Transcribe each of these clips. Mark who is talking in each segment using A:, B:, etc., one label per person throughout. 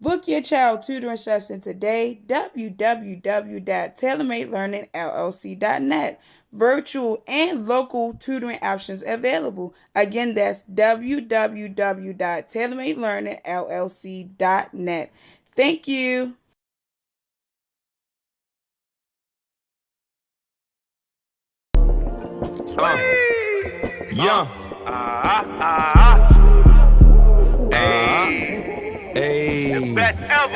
A: Book your child tutoring session today. www.tailormadelearningllc.net. Virtual and local tutoring options available. Again, that's www.tailormadelearningllc.net. Thank you.
B: Yeah.
C: The best ever.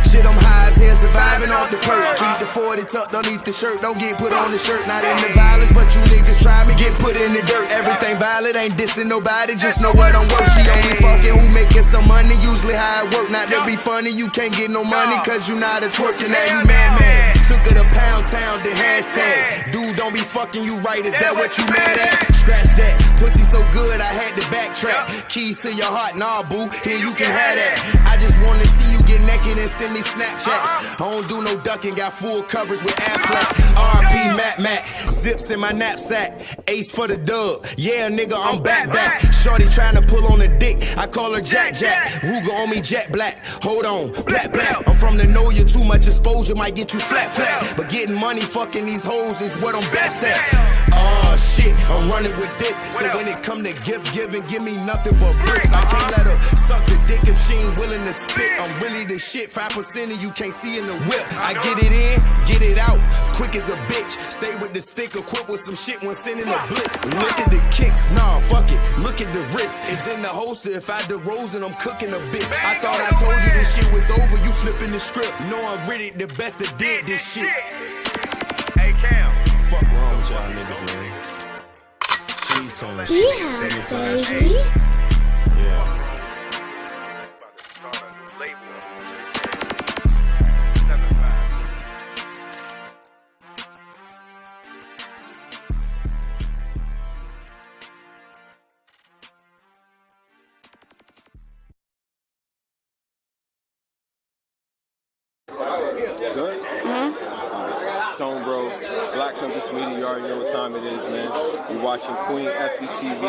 B: Shit, I'm high as hell, surviving off the perk. Keep the 40 tucked underneath the shirt. Don't get put on the shirt, not in the violence, but you niggas try me, get put in the dirt. Everything violent, ain't dissing nobody, just know what I'm worth. She only fucking who making some money, usually how it work. Not to be funny, you can't get no money, cause you not a twerking, now you mad. Took her to Pound Town, the hashtag. Dude, don't be fucking you right, is that what you mad at? Scratch that, pussy so good, I had to backtrack. Keys to your heart, nah boo, here you can have that. I just wanna see you get naked and send me Snapchats. I don't do no ducking, got full coverage with Affleck. RP Mac, zips in my knapsack. Ace for the dub, yeah nigga, I'm back. Shorty tryna pull on a dick, I call her Jack. Ruger on me, jet black. Hold on, black. I'm from the know you too much exposure might get you flat. But getting money, fucking these hoes is what I'm best at. Oh shit, I'm running with this. So when it come to gift giving, give me nothing but bricks. I can't let her suck the dick if she ain't willing to spit. I'm really the shit, 5% of you can't see in the whip. I get it in, get it out, quick as a bitch. Stay with the stick, equipped with some shit when sending a blitz. Look at the kicks, nah, fuck it, look at the wrist. It's in the holster, if I DeRose and I'm cooking a bitch. I thought I told you this shit was over, you flipping the script. No, I'm really the best that did this shit.
C: Hey Cam,
B: Fuck wrong with y'all niggas, man. Cheese tone shit, 75 shit. Yeah.
D: Good? Tone Bro, Black Compass Media, you already know what time it is, man. You're watching Queen FETV,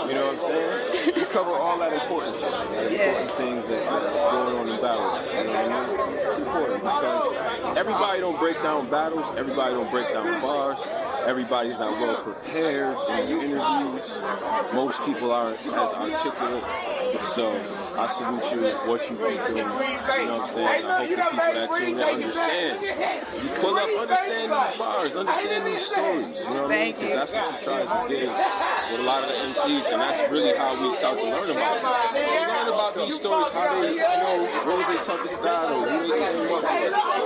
D: you know what I'm saying? We cover all that important shit, important things that's going on in battle, you know what I mean? It's important because everybody don't break down battles, everybody don't break down bars, everybody's not well prepared in interviews, most people aren't as articulate, so I salute you, what you be doing, you know what I'm saying? I hope the people that tune in understand. You pull up, understand these bars, understand these stories, you know what I mean? Because that's what she tries to get with a lot of the MCs, and that's really how we start to learn about it. We learn about these stories, how they, what was their toughest battle, who they came up with,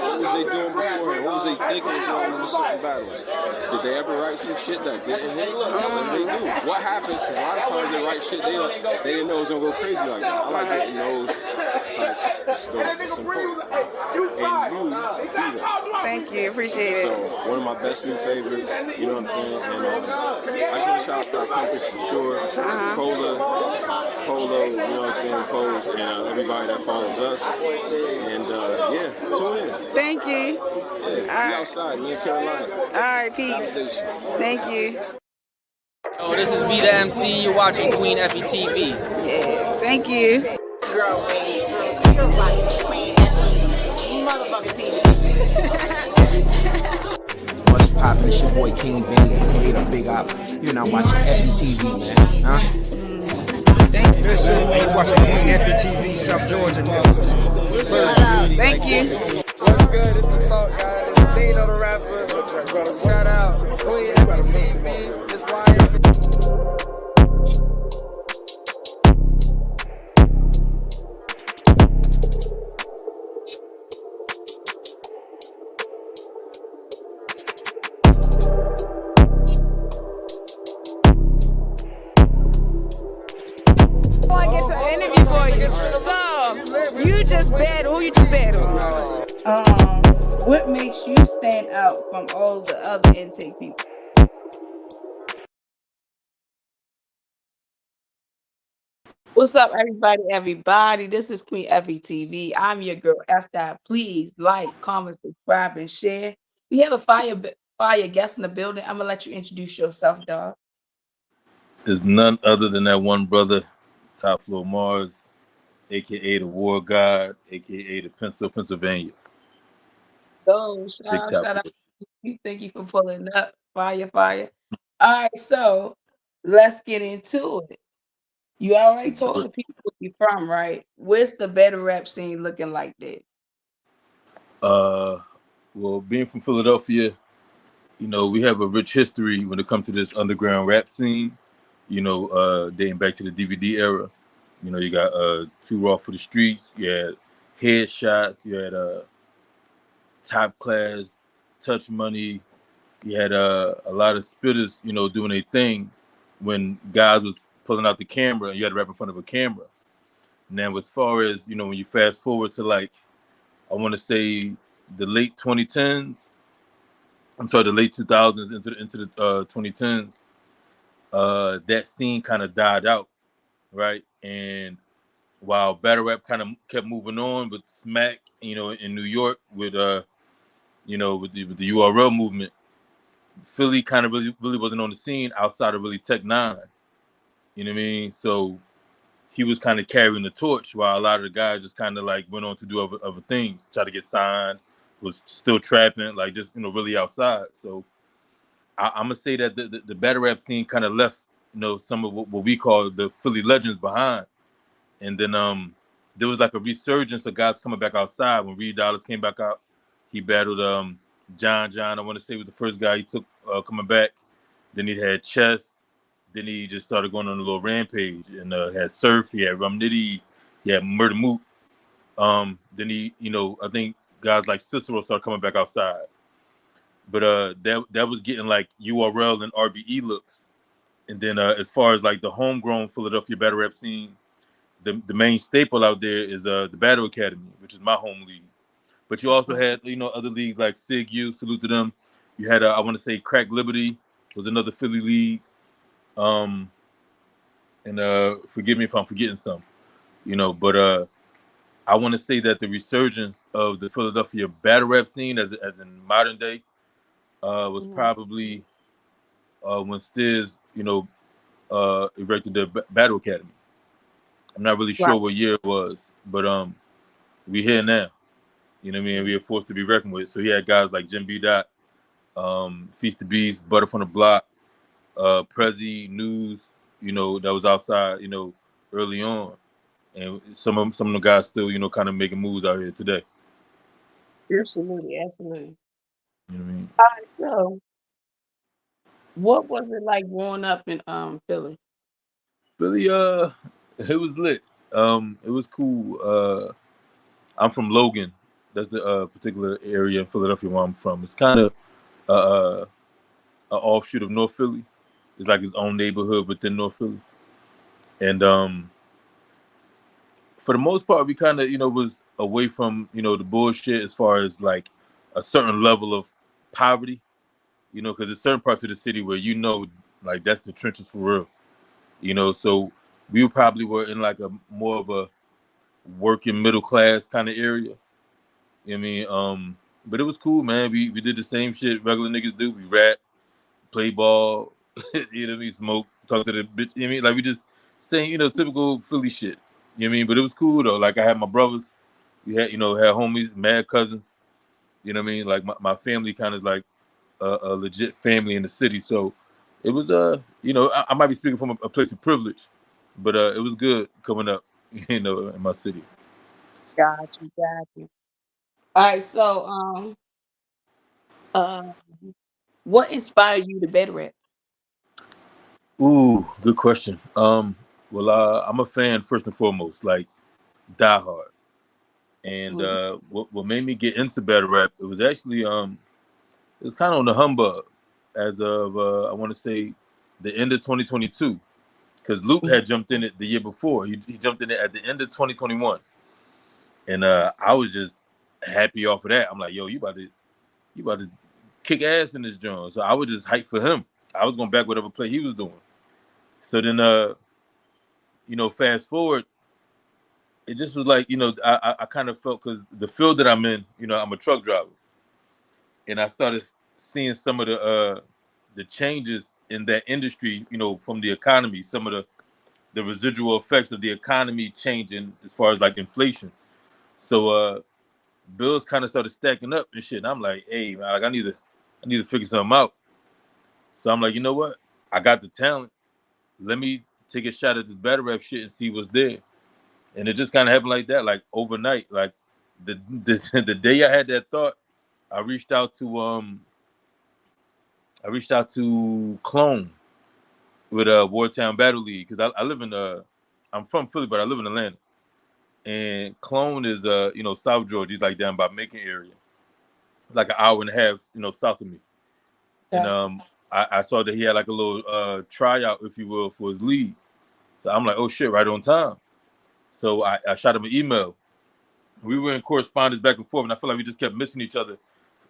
D: what was they doing before, and what was they thinking of doing in the certain battles. Did they ever write some shit that didn't hit? And they do. What happens, because a lot of times they write shit, they didn't know it was going to go crazy like that. I like getting those types of stories. It's important. And you do that.
A: Thank you. Appreciate it.
D: So, one of my best new favorites, you know what I'm saying? And I just want to shout out Compass for sure. Cola, you know what I'm saying? Pose, and everybody that follows us. And yeah, tune in.
A: Thank you.
D: Yeah, be outside, me in Carolina.
A: All right, peace. Thank you.
E: Oh, this is B the MC. You're watching Queen FETV.
A: Yeah, thank you.
E: Girl,
F: What's poppin'? It's your boy King Benny, creator Big Op. You're not watching FETV, man. Huh?
G: Hey, watching Queen FETV, South Georgia.
A: Thank you.
E: what's good? It's the Salt Guy. It's Dino the rapper. Shout out Queen FETV. It's Wire.
A: I want to get an interview for you. So, you just battled. Who you just battled? What makes you stand out from all the other intake people? What's up, everybody? This is Queen FETV. I'm your girl, F that. Please like, comment, subscribe, and share. We have a fire guest in the building. I'm going to let you introduce yourself, dog.
H: Is none other than that one brother, Top Floor Marz. aka the War God, aka the Pencil, Pennsylvania.
A: Go,
H: Big top.
A: shout out. You think you for pulling up. Fire, fire. All right, so let's get into it. You already told the people where you from, right? Where's the better rap scene looking like that?
H: Uh, well, being from Philadelphia, we have a rich history when it comes to this underground rap scene. Dating back to the DVD era. You got Too Raw for the Streets. You had Headshots. You had Top Class, Touch Money. You had a lot of spitters, doing a thing when guys was pulling out the camera. You had to rap in front of a camera. Now, as far as when you fast forward to like, I want to say the late 2010s. I'm sorry, the late 2000s into the 2010s. That scene kind of died out, right? And while battle rap kind of kept moving on with Smack, in New York with with the URL movement, Philly kind of really wasn't on the scene outside of really Tech Nine. You know what I mean? So he was kind of carrying the torch while a lot of the guys just kind of like went on to do other things, try to get signed, was still trapping, like just really outside. So I'm gonna say that the battle rap scene kind of left some of what we call the Philly legends behind, and then there was like a resurgence of guys coming back outside when Reed Dollars came back out. He battled John. I want to say was the first guy he took coming back. Then he had Chess. Then he just started going on a little rampage and had Surf. He had Rum Nitty. He had Murder Moot. Then he, I think guys like Cicero started coming back outside. But that was getting like URL and RBE looks. And then as far as like the homegrown Philadelphia battle rap scene, the main staple out there is the Battle Academy, which is my home league. But you also had other leagues like Sig U, salute to them. You had I want to say Crack Liberty was another Philly league. And forgive me if I'm forgetting some, but I want to say that the resurgence of the Philadelphia battle rap scene as in modern day was probably when Stiz, erected the Battle Academy. I'm not really sure
A: Right.
H: what year it was, but we here now. You know what I mean? We are forced to be reckoned with. So he had guys like Jim B. Dot, Feast the Beast, Butter from the Block, Prezi, News, that was outside, early on. And some of the guys still, kind of making moves out here today.
A: Absolutely, absolutely.
H: You know what I mean?
A: All right, so what was it like growing up in Philly?
H: Philly, it was lit. It was cool. I'm from Logan. That's the particular area in Philadelphia where I'm from. It's kind of an offshoot of North Philly. It's like its own neighborhood within North Philly. And for the most part, we kind of, was away from, the bullshit as far as like a certain level of poverty, because there's certain parts of the city where, like that's the trenches for real, so we probably were in like a more of a working middle class kind of area. You know what I mean? But it was cool, man. We did the same shit regular niggas do. We rap, play ball, you know what I mean, smoke, talk to the bitch, you know what I mean? Like we just saying, typical Philly shit. You know what I mean? But it was cool though. Like I had my brothers, we had, had homies, mad cousins, you know what I mean? Like my family kind of like a legit family in the city. So it was I might be speaking from a place of privilege, but it was good coming up, in my city.
A: Got you, got you. All right, so uh, what inspired you to better rap?
H: Ooh, good question. Well, I'm a fan first and foremost, like die hard. And
A: Absolutely.
H: what made me get into battle rap, it was actually it was kind of on the humbug as of I want to say the end of 2022, because Luke
A: Mhm.
H: had jumped in it the year before. He jumped in it at the end of 2021, and I was just happy off of that. I'm like, yo, you about to kick ass in this joint. So I was just hyped for him. I was gonna back whatever play he was doing. So then fast forward, it just was like, I kind of felt because the field that I'm in, I'm a truck driver, and I started seeing some of the changes in that industry, from the economy, some of the residual effects of the economy changing as far as like inflation. So bills kind of started stacking up and shit. And I'm like, hey man, like I need to figure something out. So I'm like, you know what? I got the talent. Let me take a shot at this battle rap shit and see what's there. And it just kind of happened like that, like overnight. Like the day I had that thought, I reached out to Clone with Wartown Battle League because I live in I'm from Philly, but I live in Atlanta. And Clone is South Georgia. He's like down by Macon area, like an hour and a half, south of me. And I saw that he had like a little tryout, if you will, for his league. So I'm like, oh shit, right on time. So I shot him an email. We were in correspondence back and forth, and I feel like we just kept missing each other.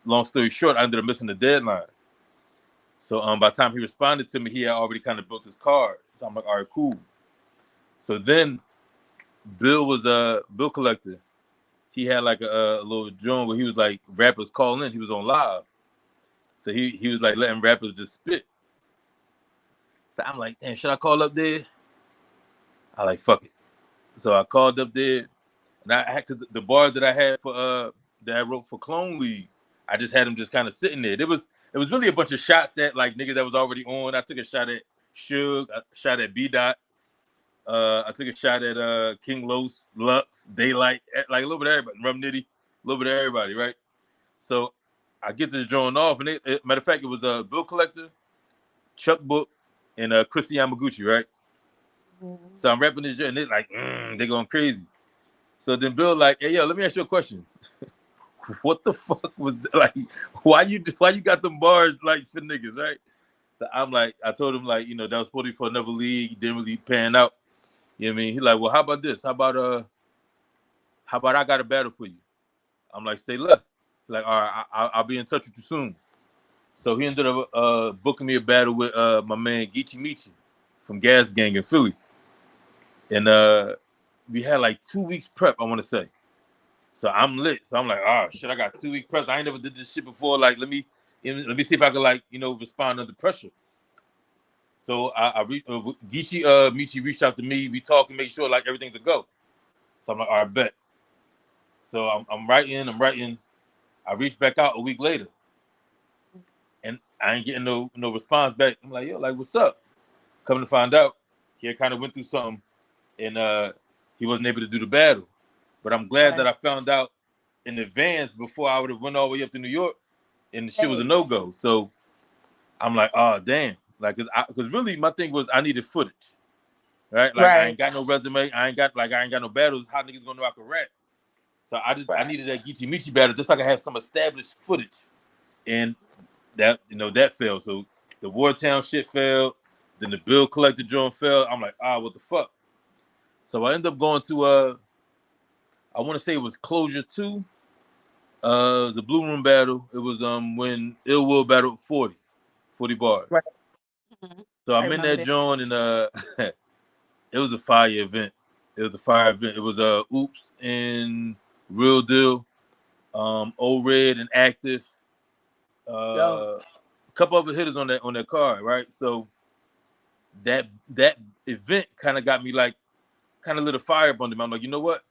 H: Long story short, I ended up missing the deadline. So by the time he responded to me, he had already kind of built his card. So I'm like, all right, cool. So then Bill was a bill collector. He had like a little joint where he was like rappers calling in. He was on live. So he was like letting rappers just spit. So I'm like, damn, should I call up there? I like, fuck it. So I called up there, and I had, because the bars that I had for that I wrote for Clone League, I just had them just kind of sitting there. It was really a bunch of shots at like niggas that was already on. I took a shot at Suge, a shot at B Dot. I took a shot at King Los, Lux, Daylight, like a little bit of everybody, Rum Nitty, a little bit of everybody, right? So I get this drawing off, and matter of fact, it was a Bill Collector, Chuck Book, and Chrissy Yamaguchi, right? So I'm rapping this shit, and they're like, they're going crazy. So then Bill like, hey yo, let me ask you a question. What the fuck was like? Why you got them bars like for niggas, right? So I'm like, I told him like, that was supposed to be for another league, didn't really pan out. You know what I mean? He like, well, how about this? How about I got a battle for you? I'm like, say less. He's like, all right, I'll be in touch with you soon. So he ended up booking me a battle with my man Geechee Michi from Gas Gang in Philly. And we had like 2 weeks prep, I want to say. So I'm lit. So I'm like, oh shit, I got 2 week prep. I ain't never did this shit before. Like, let me see if I can like, respond under pressure. So Geechee Michi reached out to me. We talked and make sure like everything's a go. So I'm like, all right, bet. So I'm writing. I reached back out a week later, and I ain't getting no response back. I'm like, yo, like, what's up? Coming to find out, he kind of went through something, and he wasn't able to do the battle. But I'm glad that I found out in advance before I would have went all the way up to New York, and the shit was a no-go. So I'm like, oh damn, like, cause really my thing was I needed footage, right? Like I ain't got no resume, I ain't got no battles. How niggas gonna know I can rap? So I needed that Geechee Michi battle just so I could have some established footage, and that that failed. So the Wartown shit failed. Then the Bill Collector joint failed. I'm like, what the fuck? So I ended up going to I want to say it was Closure 2, the Blue Room battle. It was when Ill Will battled 40 bars.
A: Right. Mm-hmm.
H: So I'm in that joint, and it was a fire event. It was Oops and Real Deal, Old Red and Active, a couple other hitters on that card, right? So that event kind of got me like, kind of lit a fire up under me. I'm like, you know what?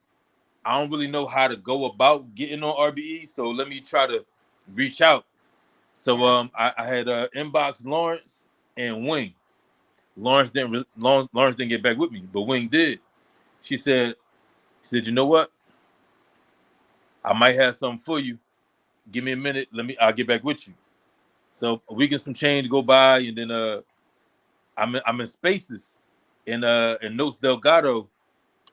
H: I don't really know how to go about getting on RBE, so let me try to reach out. So I had inbox Lawrence and Wing. Lawrence didn't get back with me, but Wing did. She said, you know what? I might have something for you. Give me a minute. I'll get back with you. So a week and some change go by, and then I'm in Spaces, and Notes Delgado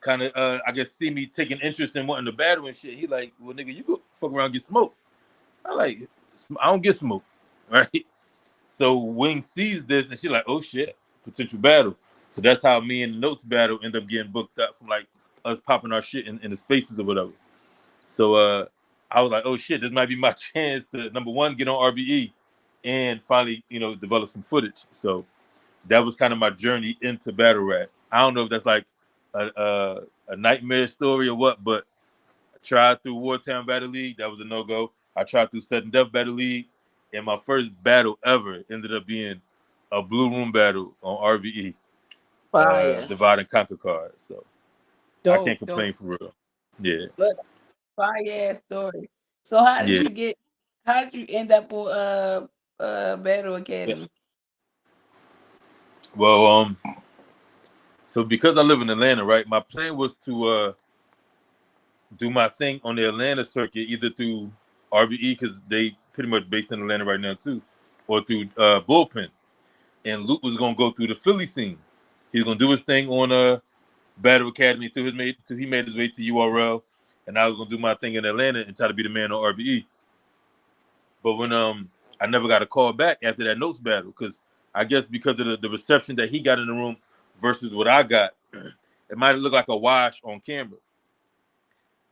H: kind of I guess see me taking interest in wanting to battle and shit. He like, well, nigga, you go fuck around and get smoked. I like, I don't get smoked, right? So Wing sees this, and she like, oh shit, potential battle. So that's how me and the Notes battle end up getting booked up from like us popping our shit in the Spaces or whatever. So I was like, oh shit, this might be my chance to, number one, get on RBE and finally, develop some footage. So that was kind of my journey into battle rap. I don't know if that's like a nightmare story or what, but I tried through Wartown Battle League. That was a no-go. I tried through Sudden Death Battle League, and my first battle ever ended up being a Blue Room battle on RBE.
A: Fire.
H: divide and conquer card. So I can't
A: Dope, dope.
H: complain for real. Yeah,
A: Look, fire ass story. So
H: yeah.
A: how did you end up on Battle Academy?
H: Well, so because I live in Atlanta, right? My plan was to do my thing on the Atlanta circuit, either through RBE because they pretty much based in Atlanta right now too, or through Bullpen. And Luke was gonna go through the Philly scene. He was gonna do his thing on Battle Academy till he made his way to URL, and I was gonna do my thing in Atlanta and try to be the man on RBE. But when I never got a call back after that notes battle because I guess because of the reception that he got in the room versus what I got, it might have looked like a wash on camera.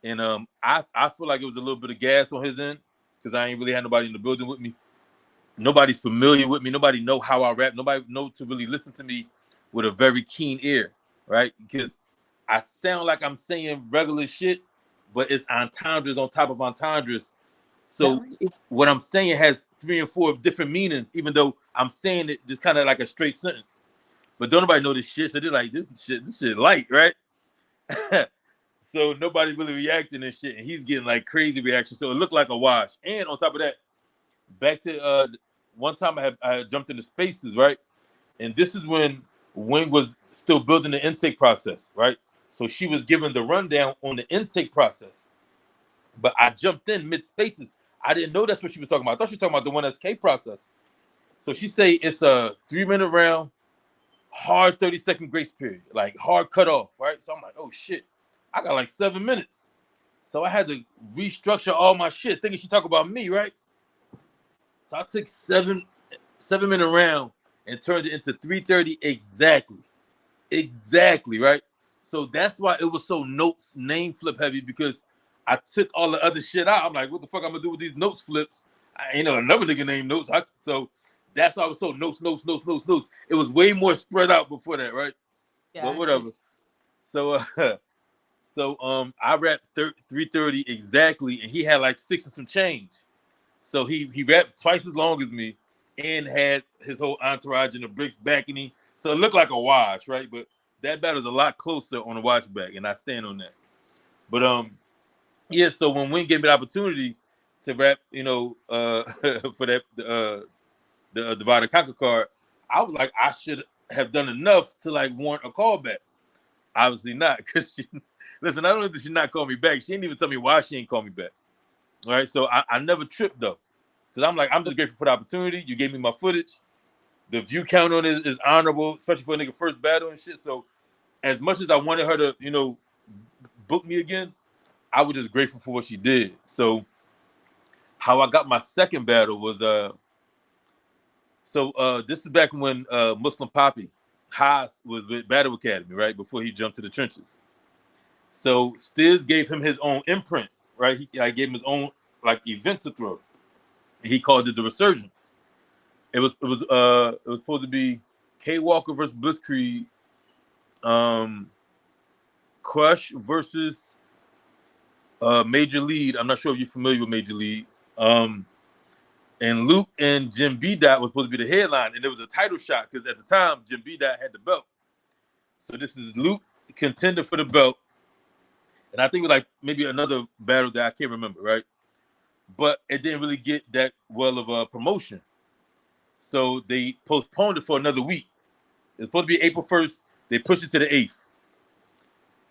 H: And I feel like it was a little bit of gas on his end because I ain't really had nobody in the building with me. Nobody's familiar with me. Nobody know how I rap. Nobody know to really listen to me with a very keen ear, right? Because I sound like I'm saying regular shit, but it's entendres on top of entendres. So what I'm saying has 3 and 4 different meanings, even though I'm saying it just kind of like a straight sentence. But don't nobody know this shit, so they're like, this shit light, right? So nobody really reacting and shit, and he's getting like crazy reactions. So it looked like a wash. And on top of that, back to one time I had jumped into spaces, right? And this is when Wing was still building the intake process, right? So she was giving the rundown on the intake process. But I jumped in mid spaces. I didn't know that's what she was talking about. I thought she was talking about the 1SK process. So she say it's a 3-minute round, hard 30-second grace period, like hard cutoff, right? So I'm like, oh shit, I got like 7 minutes. So I had to restructure all my shit, thinking she talk about me, right? So I took 7-minute round and turned it into 3:30 exactly, right? So that's why it was so notes name flip heavy because I took all the other shit out. I'm like, what the fuck I'm gonna do with these notes flips? I ain't know another nigga named Notes. So that's why I was so notes. It was way more spread out before that, right? Yeah, but whatever. So I rapped 3:30 exactly, and he had like 6 and some change. So he rapped twice as long as me and had his whole entourage in the bricks backing him. So it looked like a wash, right? But that battle's a lot closer on the watch back, and I stand on that. But yeah, so when Wayne gave me the opportunity to rap, for that the Divide and Conquer card, I was like, I should have done enough to like warrant a callback. Obviously not, because listen, I don't know that she not call me back. She didn't even tell me why she ain't call me back. All right, so I never tripped though, because I'm just grateful for the opportunity. You gave me my footage. The view count on it is honorable, especially for a nigga first battle and shit. So as much as I wanted her to, book me again, I was just grateful for what she did. So how I got my second battle was this is back when Muslim Poppy Haas was with Battle Academy, right? Before he jumped to the trenches. So Stiz gave him his own imprint, right? I gave him his own like event to throw. He called it the Resurgence. It was supposed to be K Walker versus Blitzkrieg, Crush versus Major Lead. I'm not sure if you're familiar with Major Lead. And Luke and Jim B. Dot was supposed to be the headline, and there was a title shot because at the time Jim B. Dot had the belt. So this is Luke contender for the belt, and I think it was like maybe another battle that I can't remember, right? But it didn't really get that well of a promotion, so they postponed it for another week. It's supposed to be April 1st. They pushed it to the 8th.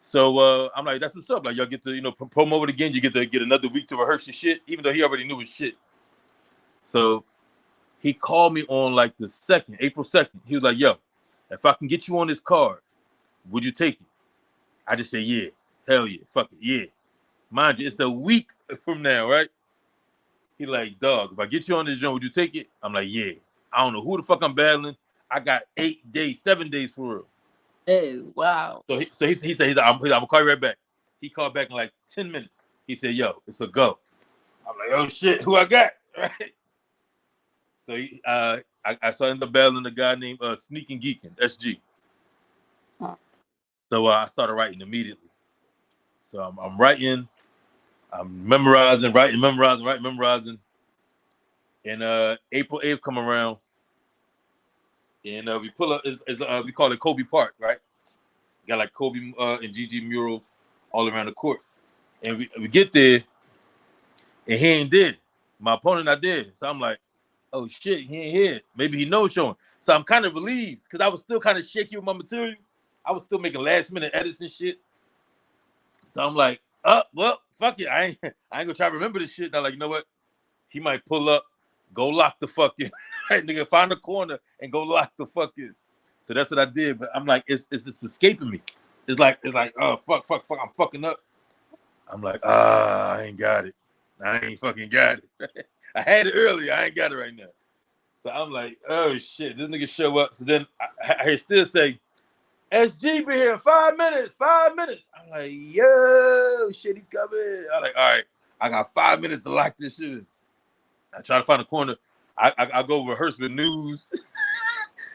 H: So I'm like, that's what's up. Like y'all get to promote it again. You get to get another week to rehearse your shit, even though he already knew his shit. So he called me on like the 2nd, April 2nd. He was like, yo, if I can get you on this card, would you take it? I just say, yeah, hell yeah, fuck it, yeah. Mind you, it's a week from now, right? He like, dog, if I get you on this joint, would you take it? I'm like, yeah. I don't know who the fuck I'm battling. I got 8 days, 7 days for real.
A: That is wow.
H: So he said, I'm gonna call you right back. He called back in like 10 minutes. He said, yo, it's a go. I'm like, oh shit, who I got? Right? So I saw in the battling a guy named Sneaking Geekin, SG. Huh. So I started writing immediately. So I'm writing, I'm memorizing. And April 8th come around, and we pull up. We call it Kobe Park, right? Got like Kobe and Gigi murals all around the court. And we get there, and he ain't there. My opponent not there. So I'm like, oh shit, he ain't here. Maybe he knows showing. So I'm kind of relieved because I was still kind of shaky with my material. I was still making last minute edits and shit. So I'm like, well, fuck it. I ain't gonna try to remember this shit. And I'm like, you know what? He might pull up, go lock the fucking right, nigga, find a corner and go lock the fucking. So that's what I did. But I'm like, it's escaping me. It's like, oh fuck, I'm fucking up. I'm like, I ain't got it. I ain't fucking got it. I had it earlier. I ain't got it right now. So I'm like, oh shit, this nigga show up. So then I still say, SG be here in 5 minutes, 5 minutes. I'm like, yo, shit, he coming. I'm like, all right, I got 5 minutes to lock this shit in. I try to find a corner. I go rehearse with News.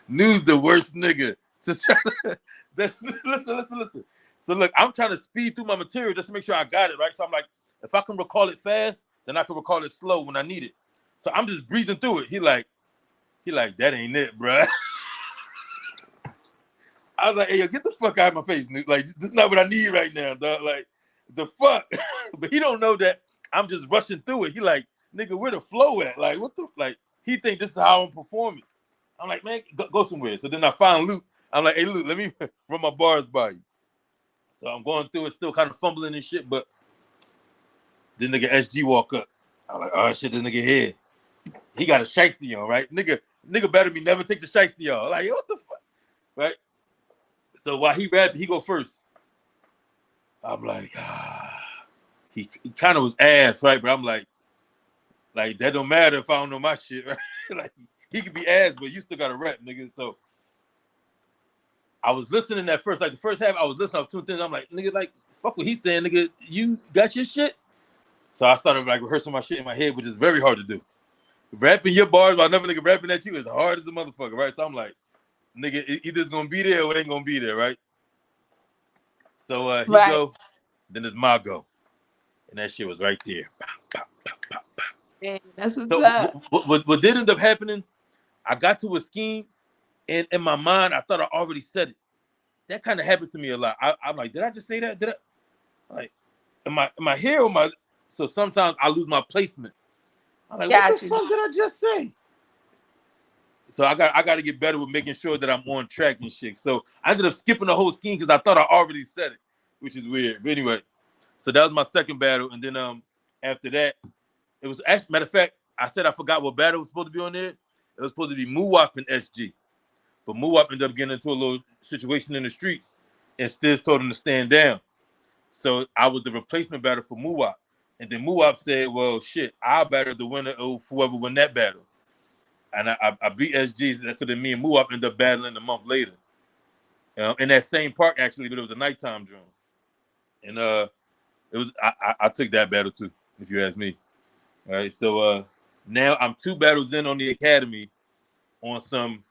H: News the worst nigga. To try to, listen. So look, I'm trying to speed through my material just to make sure I got it, right? So I'm like, if I can recall it fast, then I can recall it slow when I need it. So I'm just breezing through it. He like, that ain't it, bro. I was like, hey, yo, get the fuck out of my face, Nuke. Like, this is not what I need right now, dog. Like, the fuck? But he don't know that I'm just rushing through it. He like, nigga, where the flow at? Like, what the, like, he think this is how I'm performing. I'm like, man, go somewhere. So then I find Luke. I'm like, hey, Luke, let me run my bars by you. So I'm going through it, still kind of fumbling and shit, but this nigga SG walk up. I'm like, oh shit, this nigga here. He got a shiesty on, right? Nigga better me never take the shiesty on. Like, what the fuck? Right? So while he rapped, he go first. I'm like, he kind of was ass, right? But I'm like, that don't matter if I don't know my shit, right? Like, he could be ass, but you still got to rap, nigga. So I was listening at first, like the first half, I was listening to two things. I'm like, nigga, like, fuck what he's saying, nigga. You got your shit? So I started like rehearsing my shit in my head, which is very hard to do. Rapping your bars while another nigga rapping at you is hard as a motherfucker, right? So I'm like, nigga, either it's gonna be there or it ain't gonna be there, right? So he go, then it's my go. And that shit was right there.
A: Yeah, that's what's up.
H: What did end up happening, I got to a scheme, and in my mind, I thought I already said it. That kind of happens to me a lot. I'm like, did I just say that? Did I? Like, am I here or am I? So sometimes I lose my placement. I'm like, what the fuck did I just say? So I got to get better with making sure that I'm on track and shit. So I ended up skipping the whole scheme because I thought I already said it, which is weird. But anyway, so that was my second battle, and then after that, it was actually, matter of fact, I said I forgot what battle was supposed to be on there. It was supposed to be Muwap and SG, but Muwap ended up getting into a little situation in the streets, and Stiz told him to stand down. So I was the replacement battle for Muwap, and then Muwap said, "Well, shit, I'll battle the winner of whoever win that battle." And I beat SG, so then me and Muwap ended up battling a month later, in that same park actually, but it was a nighttime drum, and it was I took that battle too, if you ask me. All right, so now I'm 2 battles in on the academy, on some,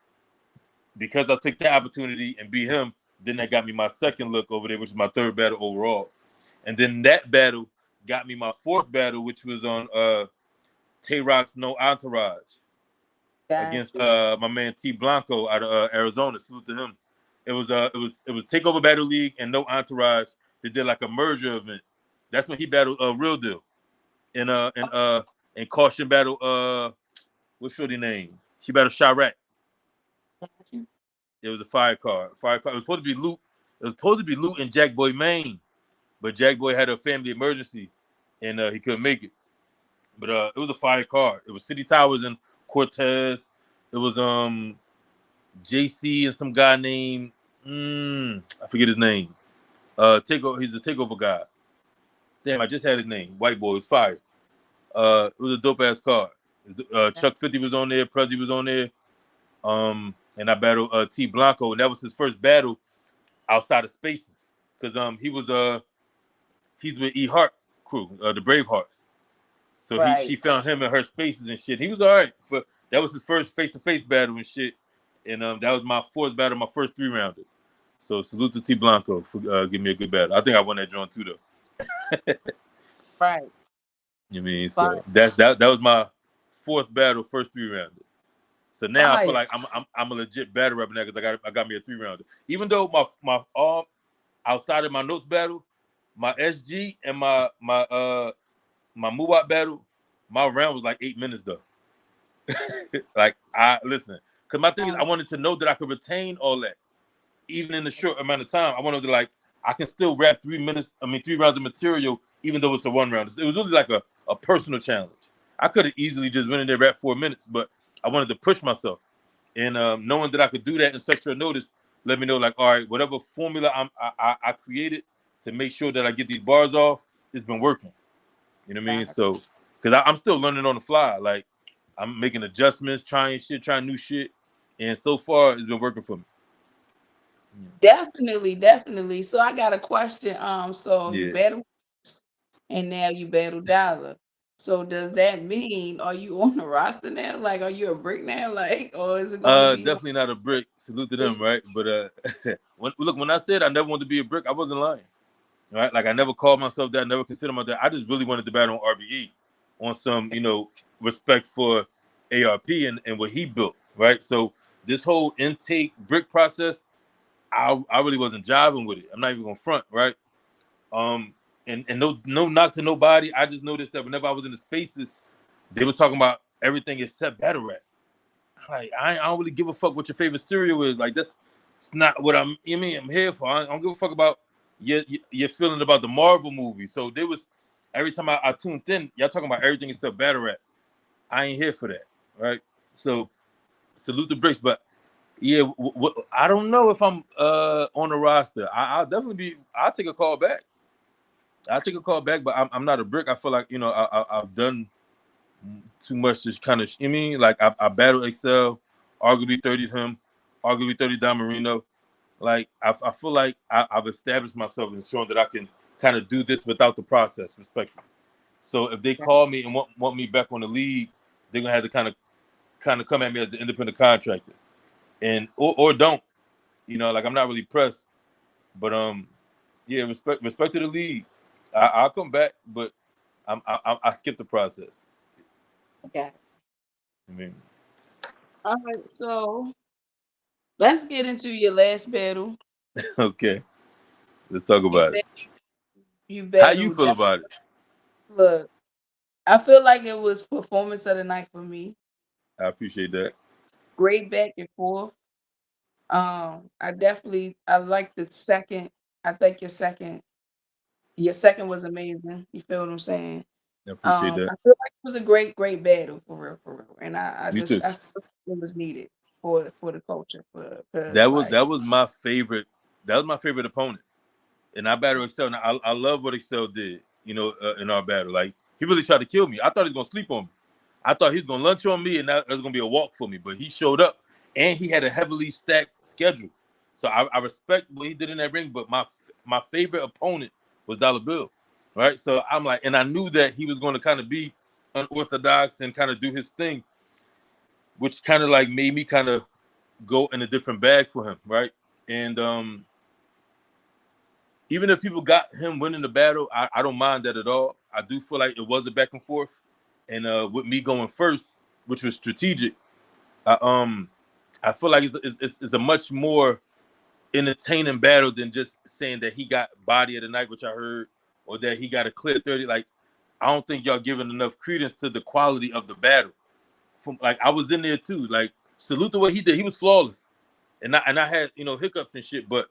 H: because I took the opportunity and beat him. Then that got me my second look over there, which is my 3rd battle overall, and then that battle got me my 4th battle, which was on Tay Rock's No Entourage. Against my man T Blanco out of Arizona. Salute to him. It was Takeover Battle League and No Entourage. They did like a merger event. That's when he battled Real Deal in Caution Battle. What's shorty name? She battled Chirac. It was a fire card. It was supposed to be Luke. It was supposed to be Luke and Jack Boy Maine, but Jack Boy had a family emergency and he couldn't make it. But it was a fire card. It was City Towers and Cortez. It was JC and some guy named I forget his name. He's a takeover guy. Damn, I just had his name. White boy was fired. It was a dope ass card. Chuck 50 was on there, Prezi was on there. And I battled T Blanco, and that was his first battle outside of Spaces. Because he's with E Hart crew, the Bravehearts. So she found him in her Spaces and shit. He was all right, but that was his first face-to-face battle and shit. And that was my 4th battle, my first 3-rounder. So salute to T Blanco for giving me a good battle. I think I won that joint too, though.
A: Right.
H: You mean, so that was my 4th battle, first 3-rounder. So now I feel like I'm a legit battle rapper now because I got me a 3-rounder. Even though my outside of my notes battle, my SG and my Muwat battle, my round was like 8 minutes though. Like I listen, because my thing is I wanted to know that I could retain all that, even in the short amount of time. I wanted to like I can still rap 3 minutes. I mean 3 rounds of material, even though it's a 1 round. It was really like a personal challenge. I could have easily just went in there rap 4 minutes, but I wanted to push myself. And knowing that I could do that in such short notice, let me know like, all right, whatever formula I created to make sure that I get these bars off, it's been working. You know what I mean? So, because I'm still learning on the fly. Like, I'm making adjustments, trying new shit, and so far it's been working for me.
A: Definitely. So I got a question. So you
H: Yeah.
A: battle and now you battle Dollar. So does that mean are you on the roster now? Like, are you a brick now? Like, or is it gonna be like
H: Definitely not a brick. Salute to them,
A: this?
H: right? But when I said I never wanted to be a brick, I wasn't lying. Right? Like I never called myself that, never considered myself that. I just really wanted to battle on RBE on some, respect for ARP and what he built, right? So this whole intake brick process, I really wasn't jiving with it. I'm not even gonna front, right? And no knock to nobody. I just noticed that whenever I was in the spaces, they was talking about everything except battle rap. Like I don't really give a fuck what your favorite cereal is. Like it's not what I'm here for. I don't give a fuck about your feeling about the Marvel movie. So there was every time I tuned in, y'all talking about everything except battle rap. I ain't here for that, right? So salute the bricks, but yeah, I don't know if I'm on the roster. I'll definitely be. I'll take a call back. I'll take a call back, but I'm not a brick. I feel like I've done too much. Just kind of, like I battled Excel, arguably 30 him, arguably 30 Don Marino. Like I feel like I've established myself and shown that I can kind of do this without the process, respectfully. So if they call me and want me back on the league, they're gonna have to kind of come at me as an independent contractor, and or don't, like I'm not really pressed, but yeah, respect to the league. I'll come back, but I skip the process.
A: Okay.
H: I mean,
A: All right, so let's get into your last battle.
H: okay, let's talk
A: You
H: about it.
A: ba- you
H: How you
A: battled
H: feel
A: that.
H: about it?
A: Look, I feel like it was performance of the night for me.
H: I appreciate that.
A: Great back and forth. I like the second. I think your second was amazing. You feel what I'm saying?
H: I appreciate
A: I
H: that.
A: feel like it was a great battle for real. And
H: Me too.
A: I feel like it was needed for the culture
H: That
A: because
H: was
A: like
H: that was my favorite. That was my favorite opponent, and I battled Excel. And I love what Excel did. In our battle, like he really tried to kill me. I thought he was gonna sleep on me. I thought he was gonna lunch on me, and that was gonna be a walk for me. But he showed up, and he had a heavily stacked schedule. So I respect what he did in that ring. But my favorite opponent was Dollar Bill, right? So I'm like, and I knew that he was going to kind of be unorthodox and kind of do his thing, which kind of like made me kind of go in a different bag for him, right? And even if people got him winning the battle, I don't mind that at all. I do feel like it was a back and forth, and with me going first, which was strategic, I feel like it's a much more entertaining battle than just saying that he got body of the night, which I heard, or that he got a clear 30. Like, I don't think y'all giving enough credence to the quality of the battle. From like I was in there too. Like, salute the way he did. He was flawless, and I had hiccups and shit, but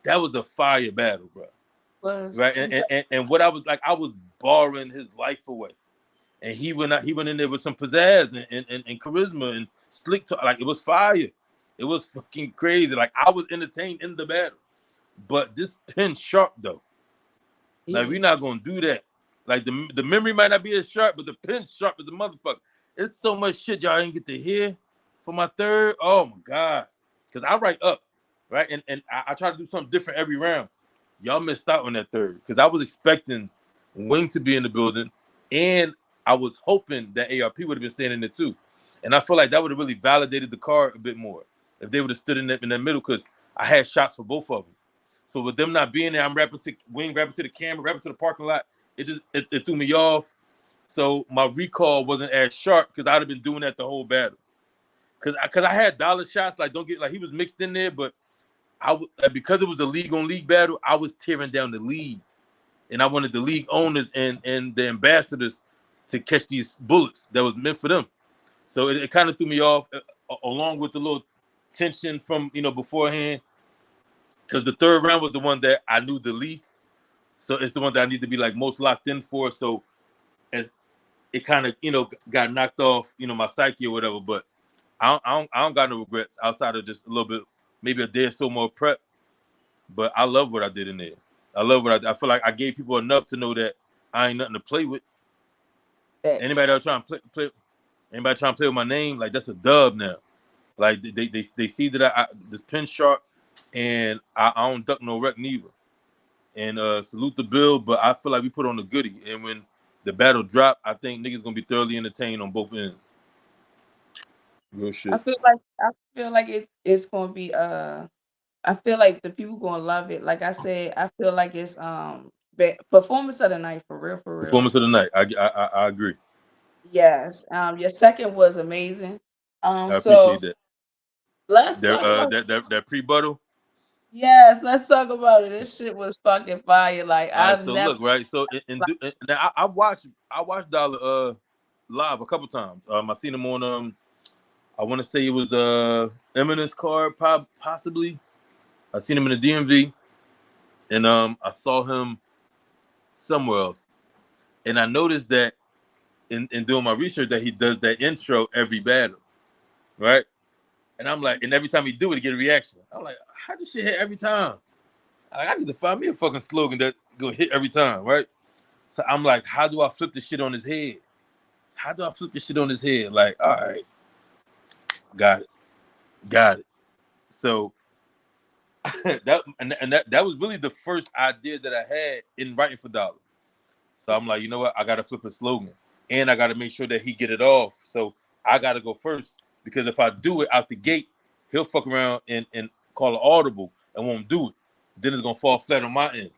H: that was a fire battle, bro.
A: was
H: Right? And what I was like, I was borrowing his life away, and he went in there with some pizzazz and charisma and slick talk. Like, it was fire. It was fucking crazy. Like, I was entertained in the battle. But this pin sharp though. Like, we're not gonna do that. Like, the memory might not be as sharp, but the pin sharp as a motherfucker. It's so much shit y'all didn't get to hear for my third. Oh my god. Cause I write up, right? And I try to do something different every round. Y'all missed out on that third. Cause I was expecting Wing to be in the building, and I was hoping that ARP would have been standing there too. And I feel like that would have really validated the card a bit more if they would have stood in that middle, because I had shots for both of them. So with them not being there, I'm rapping to Wing, rapping to the camera, rapping to the parking lot. It threw me off. So my recall wasn't as sharp because I'd have been doing that the whole battle. Cause I had dollar shots, like don't get like he was mixed in there, but because it was a league on league battle, I was tearing down the league, and I wanted the league owners and the ambassadors to catch these bullets that was meant for them. So it kind of threw me off, along with the little tension from beforehand, because the third round was the one that I knew the least. So it's the one that I need to be like most locked in for. So as it kind of got knocked off, my psyche or whatever. But I don't got no regrets outside of just a little bit, maybe a day or so more prep. But I love what I did in there. I love what I feel like I gave people enough to know that I ain't nothing to play with. Anybody else trying to play anybody trying to play with my name, like that's a dub now. Like they see that I this pin sharp, and I don't duck no wreck neither. And salute the bill, but I feel like we put on the goodie. And when the battle drop, I think niggas gonna be thoroughly entertained on both ends. Real shit.
A: I feel like it's gonna be I feel like the people gonna love it. Like I said, I feel like it's performance of the night for real, for real.
H: Performance of the night. I agree.
A: Yes. Your second was amazing.
H: I
A: So
H: appreciate that.
A: let's talk about
H: That pre-buttle.
A: yes, let's talk about it. This shit was fucking fire. Like
H: All right,
A: I've
H: so
A: never
H: look, right. So now I watched Dollar live a couple times. I seen him on I want to say it was Eminence card, possibly. I seen him in the DMV, and I saw him somewhere else, and I noticed that in doing my research that he does that intro every battle, right? And I'm like, and every time he do it, he get a reaction. I'm like, how does shit hit every time? I need to find me a fucking slogan that gonna hit every time, right? So I'm like, how do I flip this shit on his head? How do I flip this shit on his head? Like, all right, got it. So that was really the first idea that I had in writing for Dollar. So I'm like, you know what? I gotta flip a slogan, and I gotta make sure that he get it off. So I gotta go first, because if I do it out the gate, he'll fuck around and call an audible and won't do it. Then it's gonna fall flat on my end.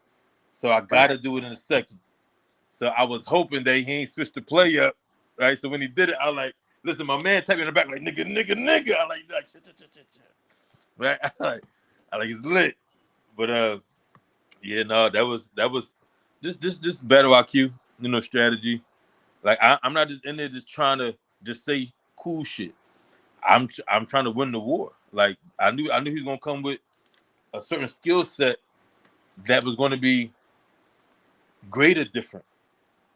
H: So I gotta do it in a second. So I was hoping that he ain't switched the play up, right? So when he did it, I was like, listen, my man tapped me in the back like nigga. I like shit. Right? I like it's lit. But yeah, no, that was this battle IQ, strategy. Like I'm not just in there just trying to just say cool shit. I'm trying to win the war. Like I knew he was gonna come with a certain skill set that was gonna be graded different.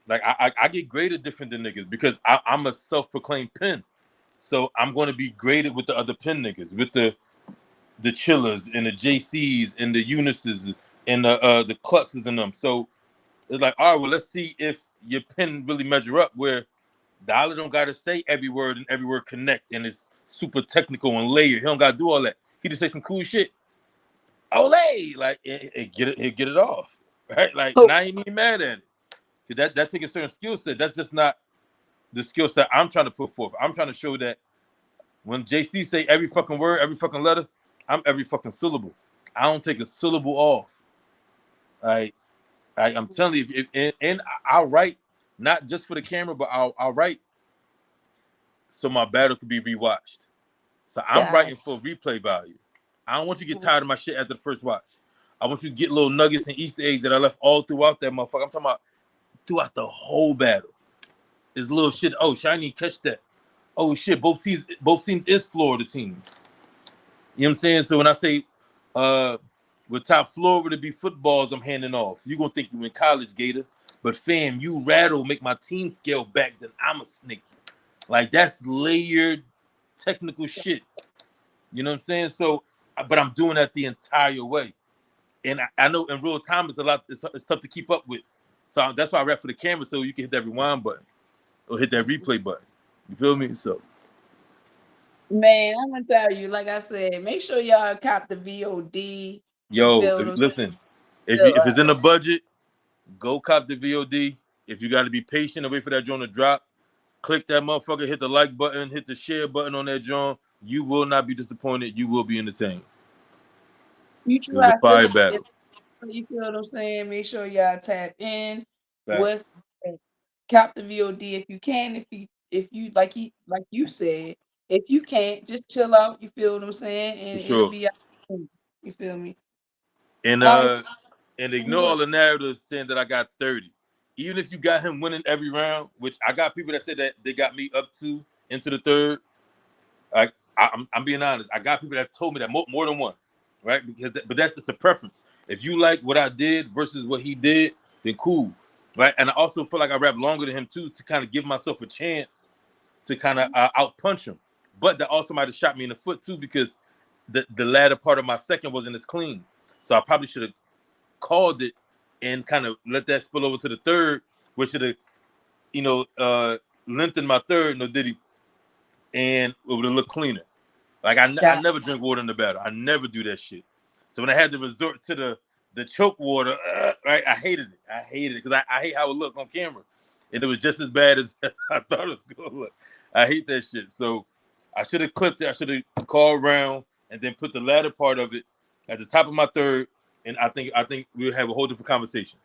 H: Like I get graded different than niggas because I'm a self-proclaimed pin. So I'm gonna be graded with the other pin niggas, with the chillers and the JCs and the Eunices and the Klutzes and them. So it's like, all right, well, let's see if your pen really measure up, where Dollar don't gotta say every word and every word connect and it's super technical and layered. He don't gotta do all that. He just say some cool shit. Olay! Like he'll get it off. Right? Like, and I ain't even mad at it. Cause that takes a certain skill set. That's just not the skill set I'm trying to put forth. I'm trying to show that when JC say every fucking word, every fucking letter, I'm every fucking syllable. I don't take a syllable off. I'm telling you, and I'll write not just for the camera, but I'll write so my battle could be rewatched. So I'm writing for replay value. I don't want you to get tired of my shit after the first watch. I want you to get little nuggets and Easter eggs that I left all throughout that motherfucker. I'm talking about throughout the whole battle. There's little shit. Oh, shiny, catch that. Oh shit, both teams is Florida teams. You know what I'm saying? So when I say with top Florida to be footballs, I'm handing off. You're gonna think you in college, Gator. But fam, you rattle make my team scale back, then I'm a sneaky. Like that's layered technical shit. You know what I'm saying? So, but I'm doing that the entire way. And I know in real time it's tough to keep up with. So that's why I rap for the camera, so you can hit that rewind button or hit that replay button. You feel me? So
A: man, I'm gonna tell you, like I said, make sure y'all cop the VOD.
H: Listen, if it's in the budget, go cop the VOD. If you got to be patient and wait for that joint to drop, click that motherfucker, hit the like button, hit the share button on that joint. You will not be disappointed. You will be entertained. It was a fire battle.
A: You feel what I'm saying? Make sure y'all tap in with cop the VOD if you can. If you like you said, if you can't, just chill out. You feel what I'm saying? And it'll be, You feel me?
H: And
A: So,
H: and ignore all the narratives saying that I got 30. Even if you got him winning every round, which I got people that said that they got me up to into the third. Like I'm being honest, I got people that told me that more than one, right? But that's just a preference. If you like what I did versus what he did, then cool, right? And I also feel like I rap longer than him too to kind of give myself a chance to kind of out punch him. But that also might have shot me in the foot too because the latter part of my second wasn't as clean. So I probably should have called it and kind of let that spill over to the third, which should have, lengthened my third, no diddy, and it would have looked cleaner. Like I
A: yeah,
H: never drink water in the battle. I never do that shit. So when I had to resort to the choke water, right, I hated it. I hated it because I hate how it looked on camera, and it was just as bad as I thought it was gonna look. I hate that shit. So I should have clipped it. I should have called around and then put the latter part of it at the top of my third, and I think we'll have a whole different conversation.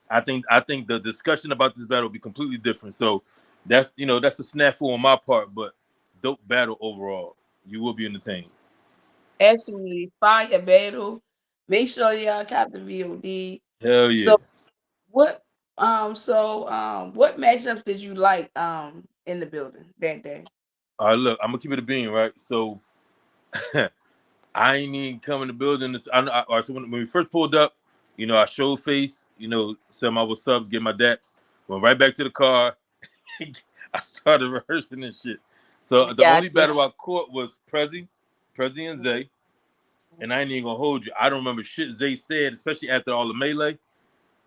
H: I think the discussion about this battle will be completely different. So that's that's a snafu on my part, but dope battle overall. You will be entertained.
A: absolutely fire battle. Make sure y'all cop the VOD.
H: Hell yeah.
A: So what what matchups did you like in the building that day?
H: All right, look, I'm gonna keep it a bean, right? So I ain't even come in the building. All right, so when we first pulled up, I showed face, said my what's ups, get my daps, went right back to the car. I started rehearsing and shit. So the
A: Got
H: only
A: you.
H: battle I caught was Prezi and Zay. And I ain't even gonna hold you. I don't remember shit Zay said, especially after all the melee.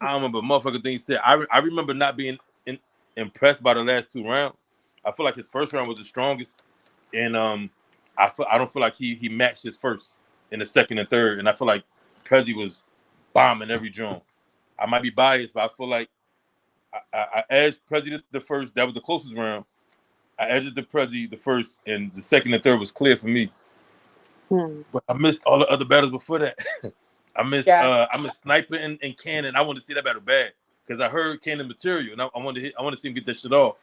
H: I don't remember motherfucking things said. I remember not being impressed by the last two rounds. I feel like his first round was the strongest, and I don't feel like he matched his first in the second and third. And I feel like Prezi was bombing every joint. I might be biased, but I feel like I edged Prezi the first. That was the closest round. I edged the Prezi the first, and the second and third was clear for me. But I missed all the other battles before that.
A: Got
H: I missed Sniper and Cannon. I wanted to see that battle bad because I heard Cannon material and I want to see him get that shit off.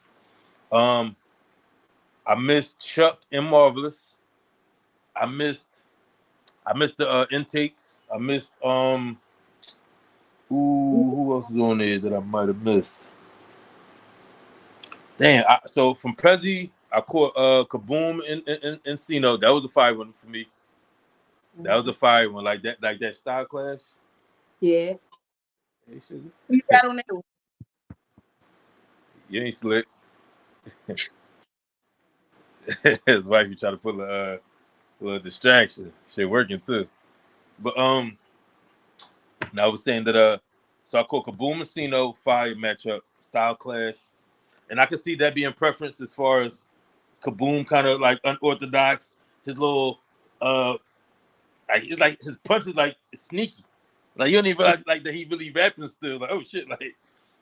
H: I missed Chuck and Marvelous. I missed the intakes. I missed who else is on there that I might have missed? Damn. So from Prezi, I caught Kaboom and Sino. That was a fire one for me. That was a fire one, like that style clash.
A: yeah.
H: Hey, sugar.
A: You got on there.
H: You ain't slick. His wife, you try to pull a little distraction. Shit working too. But now I was saying that so I call Kaboom Messino fire matchup, style clash. And I could see that being preference as far as Kaboom kind of like unorthodox. His little it's like his punches like sneaky. Like you don't even realize like that he really rapping still. Like, oh shit, like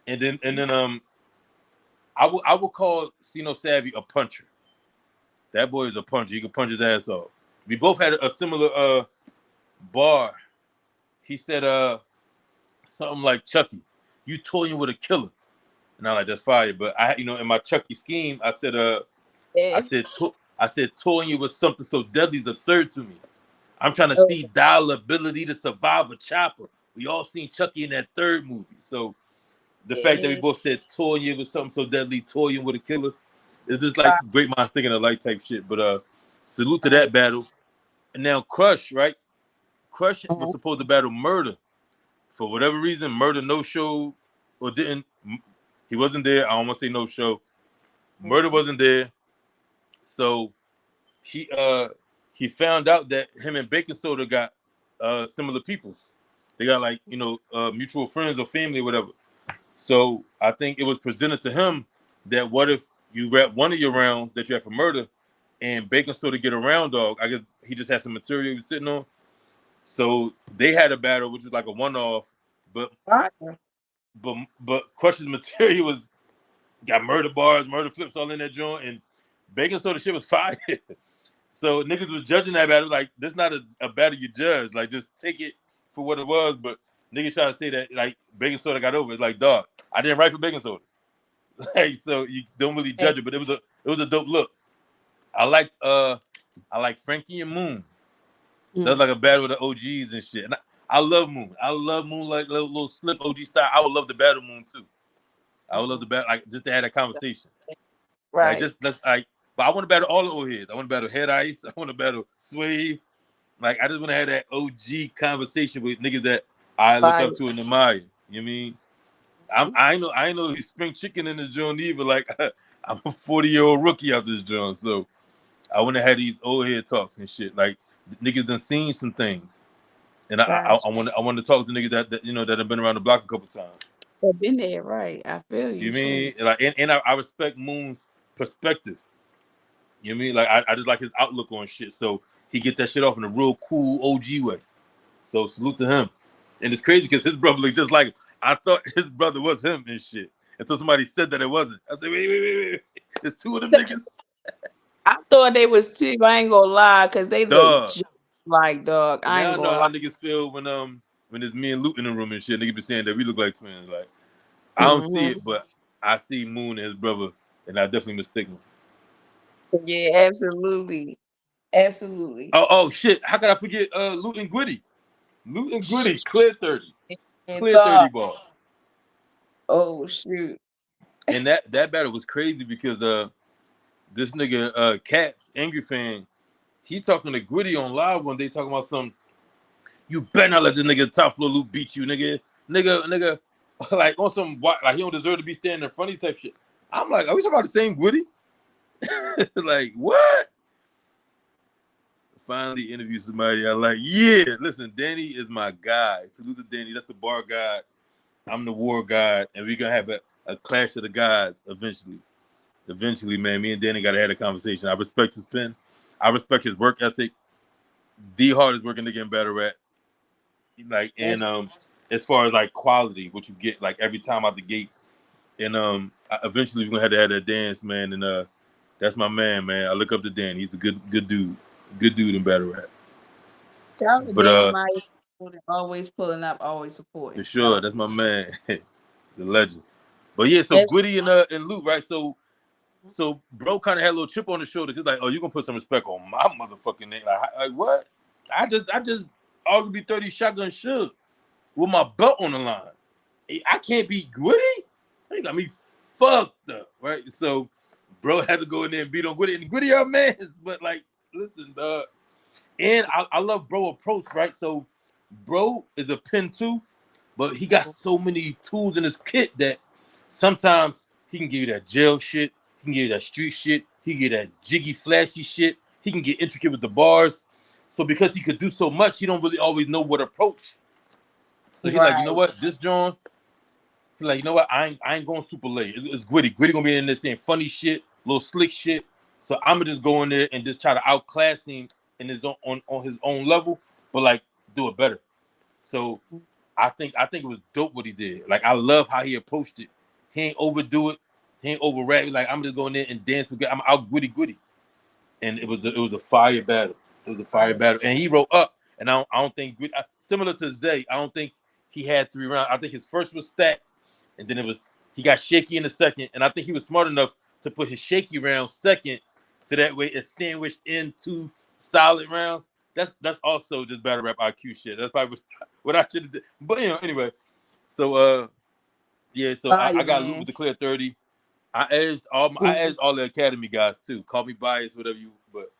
H: and then I would call Sino Savvy a puncher. That boy is a puncher. He can punch his ass off. We both had a similar bar. He said something like Chucky, you toying with a killer. And I'm like, that's fire. But in my Chucky scheme, I said
A: Yeah.
H: I said toying you with something so deadly is absurd to me. I'm trying to
A: Oh,
H: see Dial ability to survive a chopper. We all seen Chucky in that third movie. So the fact that we
A: yeah.
H: both said toying with something so deadly, toying with a killer, it's just like
A: Fire.
H: great minds thinking alike type shit. But salute to that battle. And now Crush, right? Crush was supposed to battle Murder. For whatever reason, Murder no show or didn't. He wasn't there. I don't want to say no show. Murder wasn't there. So he found out that him and Bacon Soda got similar peoples. They got like mutual friends or family or whatever. So I think it was presented to him that what if you rap one of your rounds that you have for Murder and Bacon Soda get a round dog? I guess he just had some material he was sitting on. So they had a battle which was like a one-off, but
A: Fire.
H: Crush's material was got murder bars, murder flips all in that joint, and Bacon Soda shit was fire. So niggas was judging that battle like this not a battle you judge. Like just take it for what it was. But niggas try to say that like Bacon Soda got over. It's like dog, I didn't write for Bacon Soda. Like so you don't really judge it, but it was a dope look. I liked Frankie and Moon. That's like a battle with the OGs and shit. And I love Moon. I love Moon like little slick OG style. I would love to battle Moon too. I would love to battle like just to have that conversation. Like
A: Right.
H: just let's like. But I want to battle all the old heads. I want to battle Head Ice. I want to battle Swave. Like I just want to have that OG conversation with niggas that I look
A: Fire.
H: up to and admire. You know what I mean? I know he's spring chicken in the joint either. Like I'm a 40-year-old rookie out this joint, so I want to have these old head talks and shit. Like niggas done seen some things, and
A: Gosh,
H: I want to talk to niggas that you know that have been around the block a couple times.
A: I've been there, right? I feel
H: You
A: you,
H: mean
A: sure.
H: like and I respect Moon's perspective. You know what I mean? Like I just like his outlook on shit. So he get that shit off in a real cool OG way. So salute to him. And it's crazy because his brother looked just like him. I thought his brother was him and shit. Until somebody said that it wasn't. I said, wait. It's two of them niggas.
A: I thought they was two. I ain't gonna lie, cause they look
H: Dog.
A: just like dog.
H: And
A: I
H: now
A: ain't
H: I know
A: gonna
H: how
A: lie.
H: niggas feel when it's me and Luke in the room and shit. Niggas be saying that we look like twins. Like I don't see
A: Hmm.
H: it, but I see Moon and his brother, and I definitely mistake them.
A: Yeah, absolutely, absolutely.
H: Oh shit! How could I forget Luke and Gwitty? Luke and Gwitty, clear 30.
A: It's
H: Clear 30 ball.
A: oh shoot.
H: And that battle was crazy because this nigga Caps, Angry Fan, he talking to Gwitty on live one day talking about some, you better not let this nigga top floor Luke beat you, nigga, like on some like he don't deserve to be standing in front of you type shit. I'm like, are we talking about the same Gwitty? Like what? Finally interview somebody I like. Yeah, listen, Danny is my guy. Salute to Danny. That's the bar god. I'm the war god, and we're gonna have a clash of the gods eventually. Eventually, man, me and Danny gotta have a conversation. I respect his pen. I respect his work ethic. The hardest working nigga in battle rap. Like, and as far as like quality, what you get like every time out the gate. And eventually we're gonna have to have that dance, man. And that's my man. I look up to Danny. He's a good dude. Good dude in battle rap.
A: Shout out to
H: But
A: Danny Myers, always pulling up, always
H: for
A: supporting.
H: sure, that's my man, the legend. But yeah, so
A: That's
H: Gwitty and Luke, right? So bro kind of had a little chip on his shoulder. He's like, oh, you gonna put some respect on my motherfucking name? Like what? I just arguably 30 shotgun shook with my belt on the line. I can't be Gwitty. He got me fucked up, right? So bro had to go in there and beat on Gwitty. And Gwitty our man, but like, listen, dog. And I love bro approach, right? So bro is a pin too, but he got so many tools in his kit that sometimes he can give you that jail shit, he can give you that street shit, he can give you that jiggy flashy shit, he can get intricate with the bars. So because he could do so much, he don't really always know what approach. So he like, you know
A: right.
H: what, this John, he like, you know what, I ain't going super late. It's Gwitty. Gwitty gonna be in there saying funny shit, little slick shit. So I'm gonna just go in there and just try to outclass him in his on his own level, but like do it better. So I think it was dope what he did. Like I love how he approached it. He ain't overdo it. He ain't over rap. Like I'm just going there and dance with. I'm out Gwitty. And it was a fire battle. It was a fire battle. And he wrote up. And I don't think similar to Zay. I don't think he had 3 rounds. I think his first was stacked, and then he got shaky in the second. And I think he was smart enough to put his shaky round second, so that way it's sandwiched in 2 solid rounds. That's also just battle rap IQ shit. That's probably what I should have did. But anyway. So yeah, so I
A: Fire,
H: got Luke
A: man.
H: with the clear 30. I edged all the academy guys too. Call me biased, whatever you, but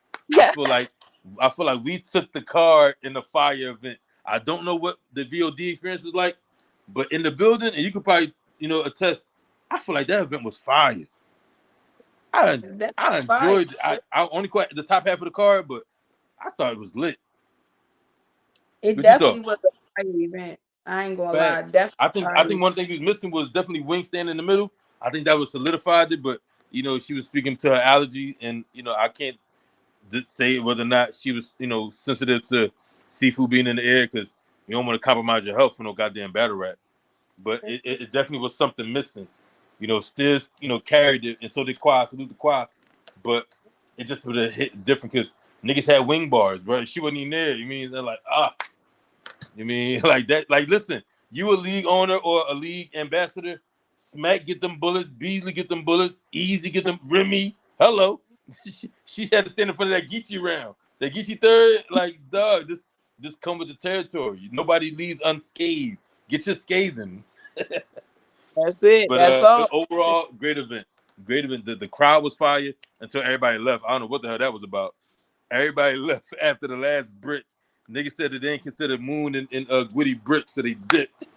H: I feel like we took the card in the fire event. I don't know what the VOD experience was like, but in the building, and you could probably attest. I feel like that event was fire.
A: That's
H: I
A: fire.
H: enjoyed. I only quite the top half of the card, but I thought it was lit.
A: It
H: What you
A: definitely
H: thought?
A: was a fire event. I ain't gonna lie,
H: Facts.
A: definitely
H: I
A: fire.
H: think one thing he was missing was definitely wing stand in the middle. I think that was solidified it, but she was speaking to her allergy, and I can't say whether or not she was sensitive to seafood being in the air, because you don't want to compromise your health for no goddamn battle rap. But it definitely was something missing. Stiz carried it, and so did Quad. Salute the Quad, but it just would have hit different because niggas had wing bars, bro. She wasn't even there. You mean they're like You mean like that? Like, listen, you a league owner or a league ambassador? Smack get them bullets. Beasley get them bullets. Easy get them. Remy, hello. She had to stand in front of that Geechee round. They get you third, like dog. This come with the territory. Nobody leaves unscathed. Get your scathing.
A: That's it.
H: But
A: That's all.
H: overall, great event. Great event. The crowd was fire until everybody left. I don't know what the hell that was about. Everybody left after the last brick. Niggas said that they ain't consider Moon and Gwitty bricks, so they dipped.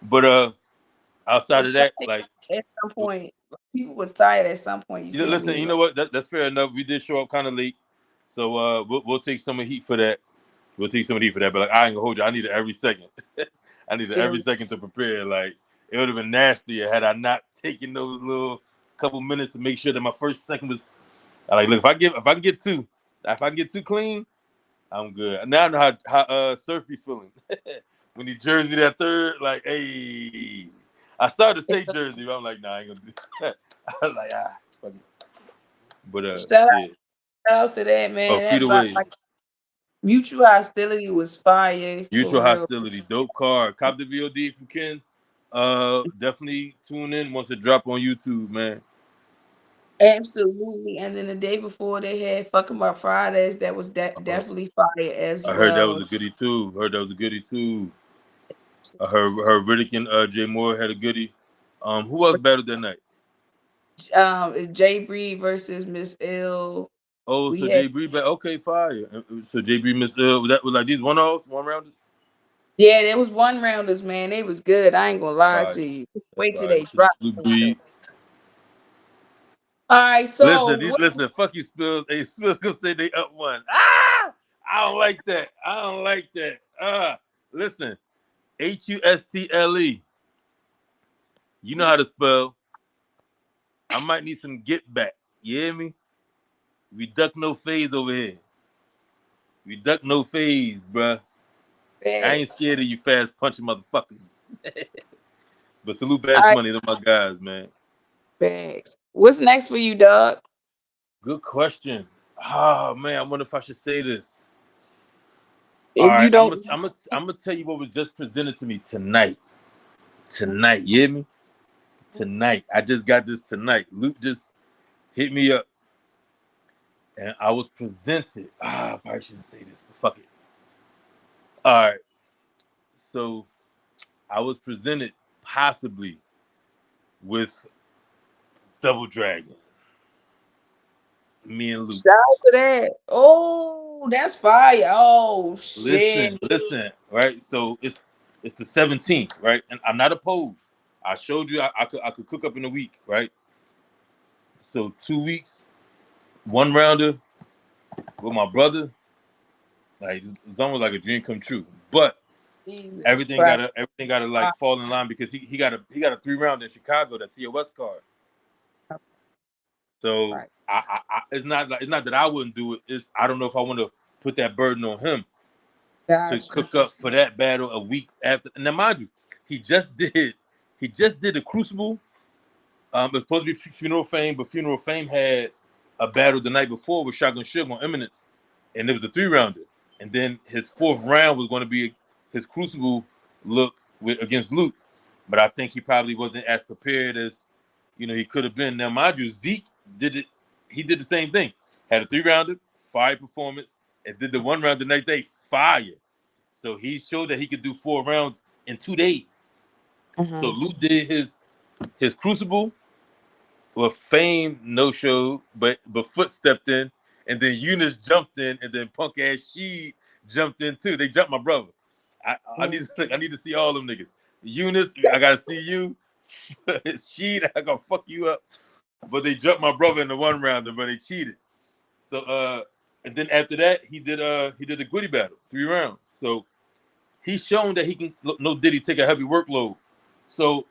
H: But outside
A: Was
H: of that,
A: tired
H: like,
A: at some point. People was tired at some point. You
H: you know,
A: feel
H: listen,
A: me?
H: you
A: Like,
H: know what? That's fair enough. We did show up kind of late, so we'll take some of the heat for that. We'll take some of the heat for that. But like, I ain't gonna hold you. I needed every second. I needed
A: feel
H: every
A: me?
H: second to prepare. Like, it would have been nastier had I not taken those little couple minutes to make sure that my first second was. I like, look, if I can get two clean, I'm good. Now I know how Surf be feeling when he jersey that third. Like, hey, I started to say jersey, but I'm like, nah, I ain't gonna do that. I was like, fuck it. But
A: Shout
H: yeah.
A: out to that
H: Oh,
A: man.
H: feet
A: That
H: away.
A: like mutual hostility was fire
H: Mutual
A: for real.
H: hostility. Dope card. Cop the VOD if you can. Definitely tune in once it drop on YouTube, man.
A: Absolutely. And then the day before they had Fuck 'em Up Fridays. That was definitely fire as
H: I heard that was
A: well.
H: a goodie too. I heard Riddick and Jay Moore had a goodie. Who else battled that night?
A: Jay Breed versus Miss L.
H: Oh,
A: We
H: so
A: had
H: Jay Bree okay, fire. So Jay Bree missed that was like these one-offs, one-rounders?
A: yeah, there was one rounders, man. They was good. I ain't gonna lie
H: Fire.
A: to you.
H: That's
A: Wait till
H: fire.
A: they drop.
H: Salute Bree.
A: All right, so
H: Listen, fuck you, Spills. Hey, Spills gonna say they up one. Ah! I don't like that. Listen, Hustle. You know how to spell. I might need some get back. You hear me? We duck no phase over here. We duck no phase, bruh. I ain't
A: facts.
H: scared of you fast punching motherfuckers. But salute
A: All
H: Bass
A: right,
H: Money. They're my guys, man.
A: facts. What's next for you, dog?
H: Good question. Oh man, I wonder if I should say this. All
A: If you
H: right,
A: don't,
H: I'm gonna tell you what was just presented to me tonight. Tonight, you hear me? Tonight. I just got this tonight. Luke just hit me up. And I was presented. I probably shouldn't say this, but fuck it. All right. So I was presented possibly with Double Dragon. Me and Luke.
A: shout out to that. Oh, that's fire. Oh shit.
H: Listen, right? So it's the 17th, right? And I'm not opposed. I showed you I could cook up in a week, right? So 2 weeks, one rounder with my brother, like it's almost like a dream come true. But
A: Jesus
H: everything
A: Christ.
H: gotta like fall in line because he got a 3 round in Chicago, that TOS card. So
A: Right.
H: it's not that I wouldn't do it. It's I don't know if I want to put that burden on him to
A: Gotcha.
H: cook up for that battle a week after. Now, mind you, he just did the Crucible. It's supposed to be Funeral Fame, but Funeral Fame had a battle the night before with Shotgun Suge on Eminence, and it was a 3 rounder. And then his 4th round was going to be his Crucible look against Luke. But I think he probably wasn't as prepared as he could have been. Now, mind you, Zeke did it. He did the same thing. Had a 3 rounder, fire performance, and did the 1 round the next day, fire. So he showed that he could do 4 rounds in 2 days. So Luke did his Crucible. Well, Fame no show, but Foot stepped in, and then Eunice jumped in, and then punk ass She jumped in too. They jumped my brother. I need to see all them niggas. Eunice, I gotta see you. She, I gonna fuck you up. But they jumped my brother in the 1 rounder, but they cheated. So and then after that, he did the Goody battle, 3 rounds. So he's shown that he can. No Diddy take a heavy workload. So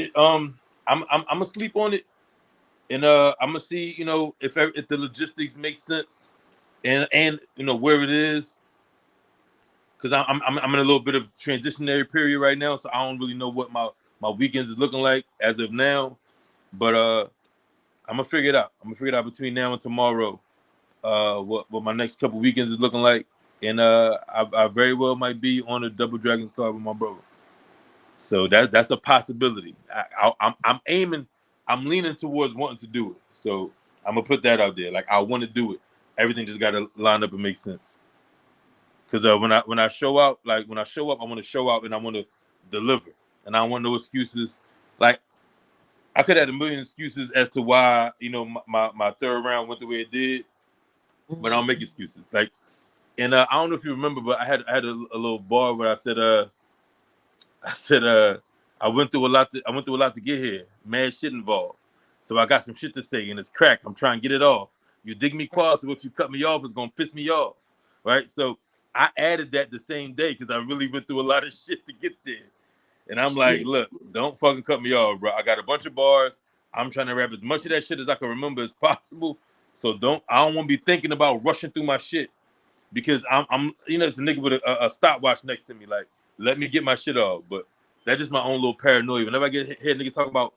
H: I'm gonna sleep on it. And I'm gonna see, if the logistics make sense, and where it is, because I'm in a little bit of transitionary period right now, so I don't really know what my weekends is looking like as of now. But I'm gonna figure it out. I'm gonna figure it out between now and tomorrow. What my next couple weekends is looking like, and I very well might be on a Double Dragons card with my brother. So that's a possibility. I'm aiming. I'm leaning towards wanting to do it. So I'm gonna put that out there. Like I want to do it. everything just got to line up and make sense. Because when I show out, I want to show out and I want to deliver, and I don't want no excuses. Like I could have a million excuses as to why my third round went the way it did, but I don't make excuses. Like, and I don't know if you remember, but I had a little bar where I said I went through a lot to get here. Mad shit involved, so I got some shit to say, and it's crack. I'm trying to get it off. You dig me cross, so if you cut me off, it's gonna piss me off, right? So I added that the same day because I really went through a lot of shit to get there. And I'm like, look, don't fucking cut me off, bro. I got a bunch of bars. I'm trying to rap as much of that shit as I can remember as possible. So I don't want to be thinking about rushing through my shit because I'm it's a nigga with a stopwatch next to me. Like, let me get my shit off. But that's just my own little paranoia. Whenever I get hear niggas talk about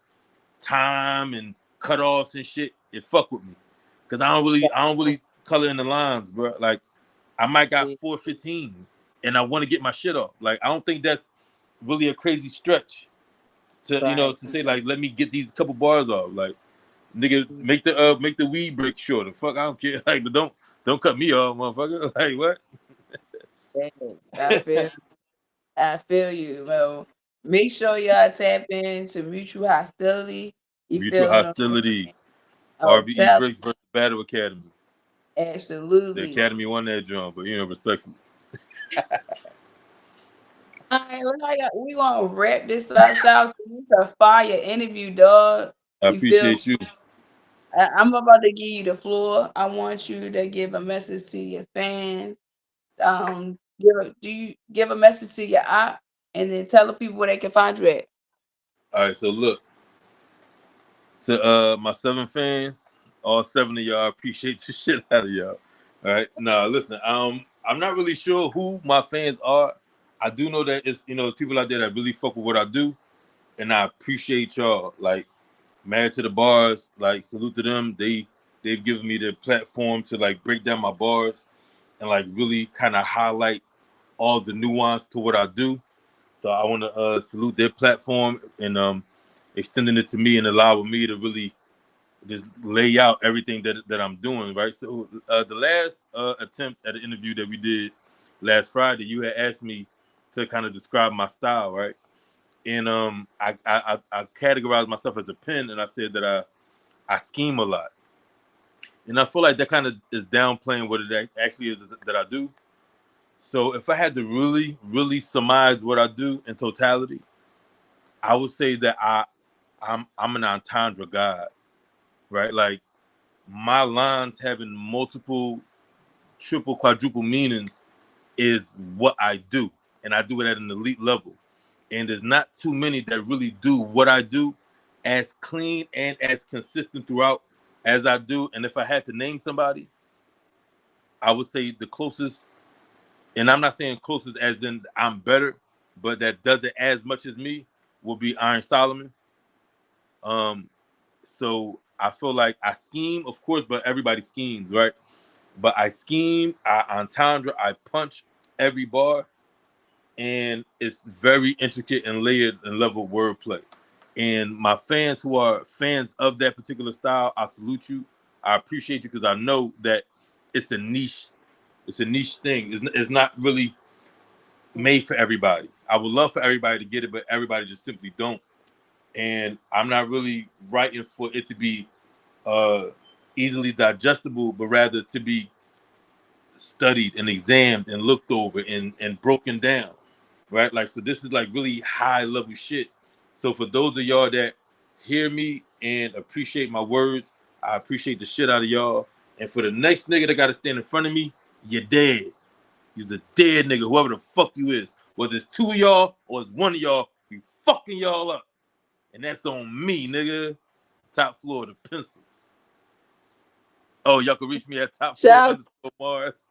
H: time and cutoffs and shit, it fuck with me. Cause I don't really color in the lines, bro. Like, I might got 4:15 and I want to get my shit off. Like, I don't think that's really a crazy stretch to to say like, let me get these couple bars off. Like, nigga, make the weed break shorter. Fuck, I don't care. Like, but don't cut me off, motherfucker. Like, what?
A: Thanks. I feel you. Well, make sure y'all tap into Mutual Hostility. You
H: Mutual
A: feel what I'm
H: Hostility.
A: saying?
H: RBE Breaks versus Battle Academy. The
A: Absolutely.
H: Academy won that drum, but respectfully.
A: All right, we gonna wrap this up. Shout out to you. It's a fire interview, dog.
H: I
A: You feel?
H: appreciate you.
A: I'm about to give you the floor. I want you to give a message to your fans. Give a message to your app, and then tell the people where they can find you at.
H: All right, so look, to my 7 fans, all 7 of y'all, I appreciate the shit out of y'all. All right, now listen, I'm not really sure who my fans are. I do know that it's people out there that really fuck with what I do, and I appreciate y'all. Like, Married to the Bars, like, salute to them. They've given me the platform to like break down my bars and like really kind of highlight all the nuance to what I do. So I want to salute their platform and extending it to me and allowing me to really just lay out everything that I'm doing, right? So the last attempt at an interview that we did last Friday, you had asked me to kind of describe my style, right? And I categorized myself as a pen, and I said that I scheme a lot, and I feel like that kind of is downplaying what it actually is that I do. So if I had to really, really surmise what I do in totality, I would say that I'm an entendre god, right? Like, my lines having multiple, triple, quadruple meanings is what I do, and I do it at an elite level. And there's not too many that really do what I do as clean and as consistent throughout as I do. And if I had to name somebody, I would say the closest, and I'm not saying closest as in I'm better, but that does it as much as me, will be Iron Solomon. So I feel like I scheme, of course, but everybody schemes, right? But I scheme, I entendre, I punch every bar, and it's very intricate and layered and level wordplay. And my fans who are fans of that particular style, I salute you. I appreciate you because I know that it's a niche. It's a niche thing. It's not really made for everybody. I would love for everybody to get it, but everybody just simply don't. And I'm not really writing for it to be easily digestible, but rather to be studied and examined and looked over and broken down, right? Like, so this is like really high level shit. So for those of y'all that hear me and appreciate my words, I appreciate the shit out of y'all. And for the next nigga that got to stand in front of me, you're dead. He's a dead nigga, whoever the fuck you is. Whether it's 2 of y'all or it's 1 of y'all, we fucking y'all up. And that's on me, nigga. Top floor of the pencil. Oh, y'all can reach me at top floor
A: Shout
H: underscore Marz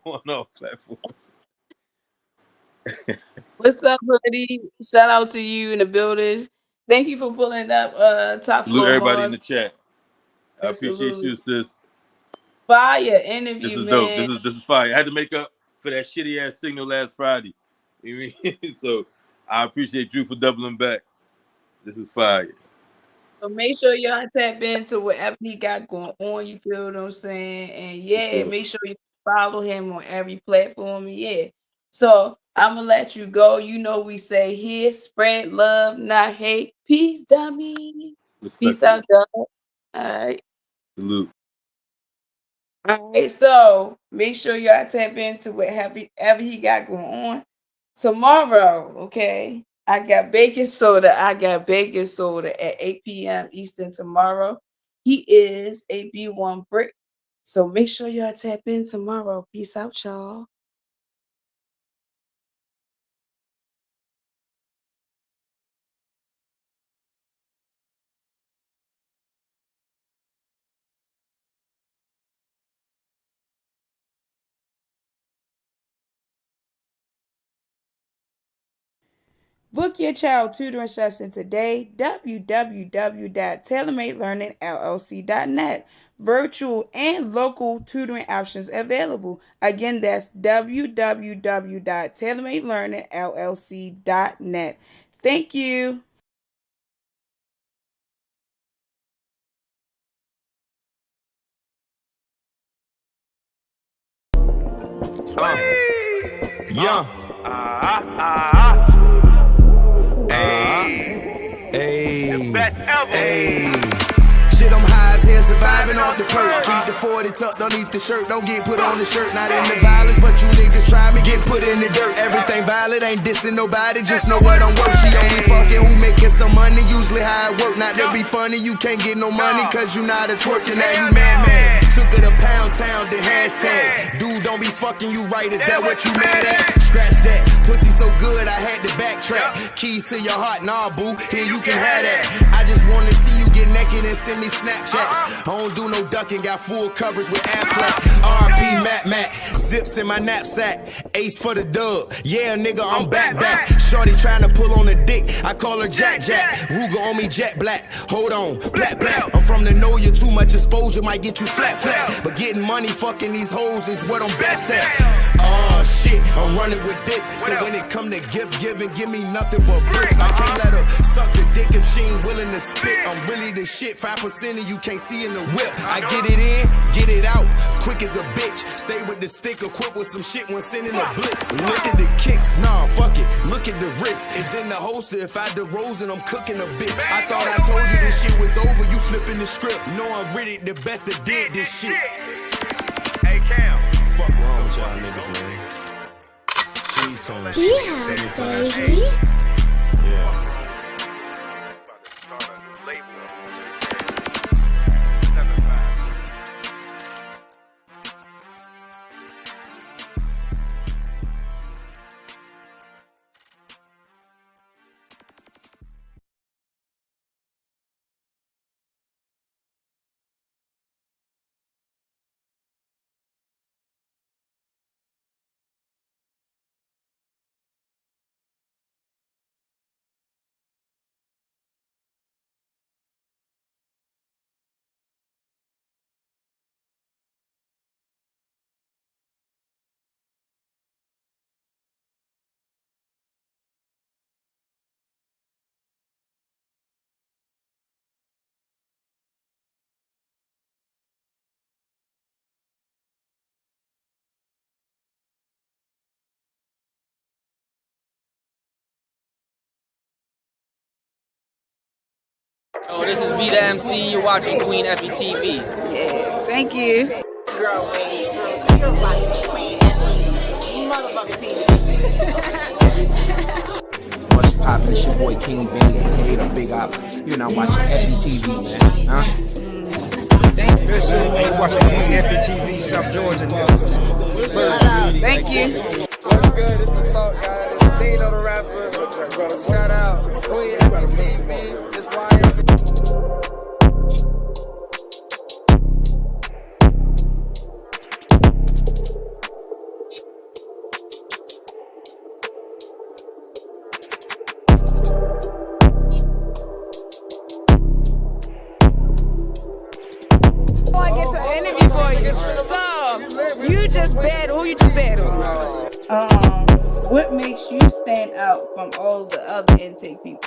H: on all platforms.
A: What's up, buddy? Shout out to you in the building. Thank you for pulling up Top
H: Salute
A: Floor
H: everybody in
A: Mars.
H: the chat. I appreciate
A: Absolutely.
H: you, sis.
A: Fire
H: This
A: interview,
H: is dope.
A: man.
H: This is fire. I had to make up for that shitty ass signal last Friday. You know what I mean? So I appreciate you for doubling back. This is fire.
A: So make sure y'all tap into whatever he got going on, you feel what I'm saying? And yeah, make sure you follow him on every platform. Yeah. So I'ma let you go. You know we say here, spread love, not hate. Peace, dummies. Peace
H: Respectfully.
A: out, dog. All right.
H: Salute.
A: All right. So make sure y'all tap into whatever he got going on. Tomorrow, okay. I got baking soda. I got baking soda at 8 p.m. Eastern tomorrow. He is a B1 brick. So make sure y'all tap in tomorrow. Peace out, y'all. Book your child tutoring session today. www.tailormadelearningllc.net. Virtual and local tutoring options available. Again, that's www.tailormadelearningllc.net. Thank you.
B: Yeah.
C: The best ever.
B: Shit, I'm high as hell, surviving off the perk. Keep the 40 tucked underneath the shirt. Don't get put on the shirt. Not in the violence, but you niggas try me. Get put in the dirt. Everything violent, ain't dissing nobody. Just know what I'm worth. She only fucking who making some money. Usually how it work. Not to be funny, you can't get no money. Cause you not a twerking. Now you mad. Took her to Pound Town, the hashtag. Dude, don't be fucking you right. Is that what you mad at? Scratch that. Pussy so good, I had to backtrack. Keys to your heart, nah, boo. Here you can have that. I just wanna see you get naked and send me Snapchats. I don't do no ducking, got full coverage with Affleck. RP Matt, zips in my knapsack. Ace for the dub, yeah nigga, I'm back. Shorty tryna pull on a dick, I call her Jack. Ruger on me, jet black. Hold on, black. I'm from the know you too much exposure might get you flat. But getting money, fucking these hoes is what I'm best at. Oh shit, I'm running with this. So when it come to gift giving, give me nothing but bricks. I can't let her suck the dick if she ain't willing to spit. I'm really the shit, 5% of you can't see in the whip. I get it in, get it out, quick as a bitch. Stay with the stick, equipped with some shit when sending a blitz. Look at the kicks, nah, fuck it. Look at the wrist, it's in the holster. If I DeRozan, and I'm cooking a bitch. I thought I told you this shit was over, you flipping the script. No, I'm really the best that did this shit.
C: Hey, Cam.
B: Fuck wrong with y'all niggas, man. Cheese toast, 75 shit. Yeah.
I: Oh, this is B the MC. You're watching Queen Effie TV.
A: Yeah, thank you.
F: What's poppin'? It's your boy King Benny, aka the Big Op. You're not watching FETV, man. Huh?
G: Listen, you watching Queen Effie TV, South Georgia.
A: Thank you.
E: What's good? It's the Salt Guy. It's Dino the rapper. Shout out Queen Effie TV. It's why.
A: Who you just battled? What makes you stand out from all the other intake people?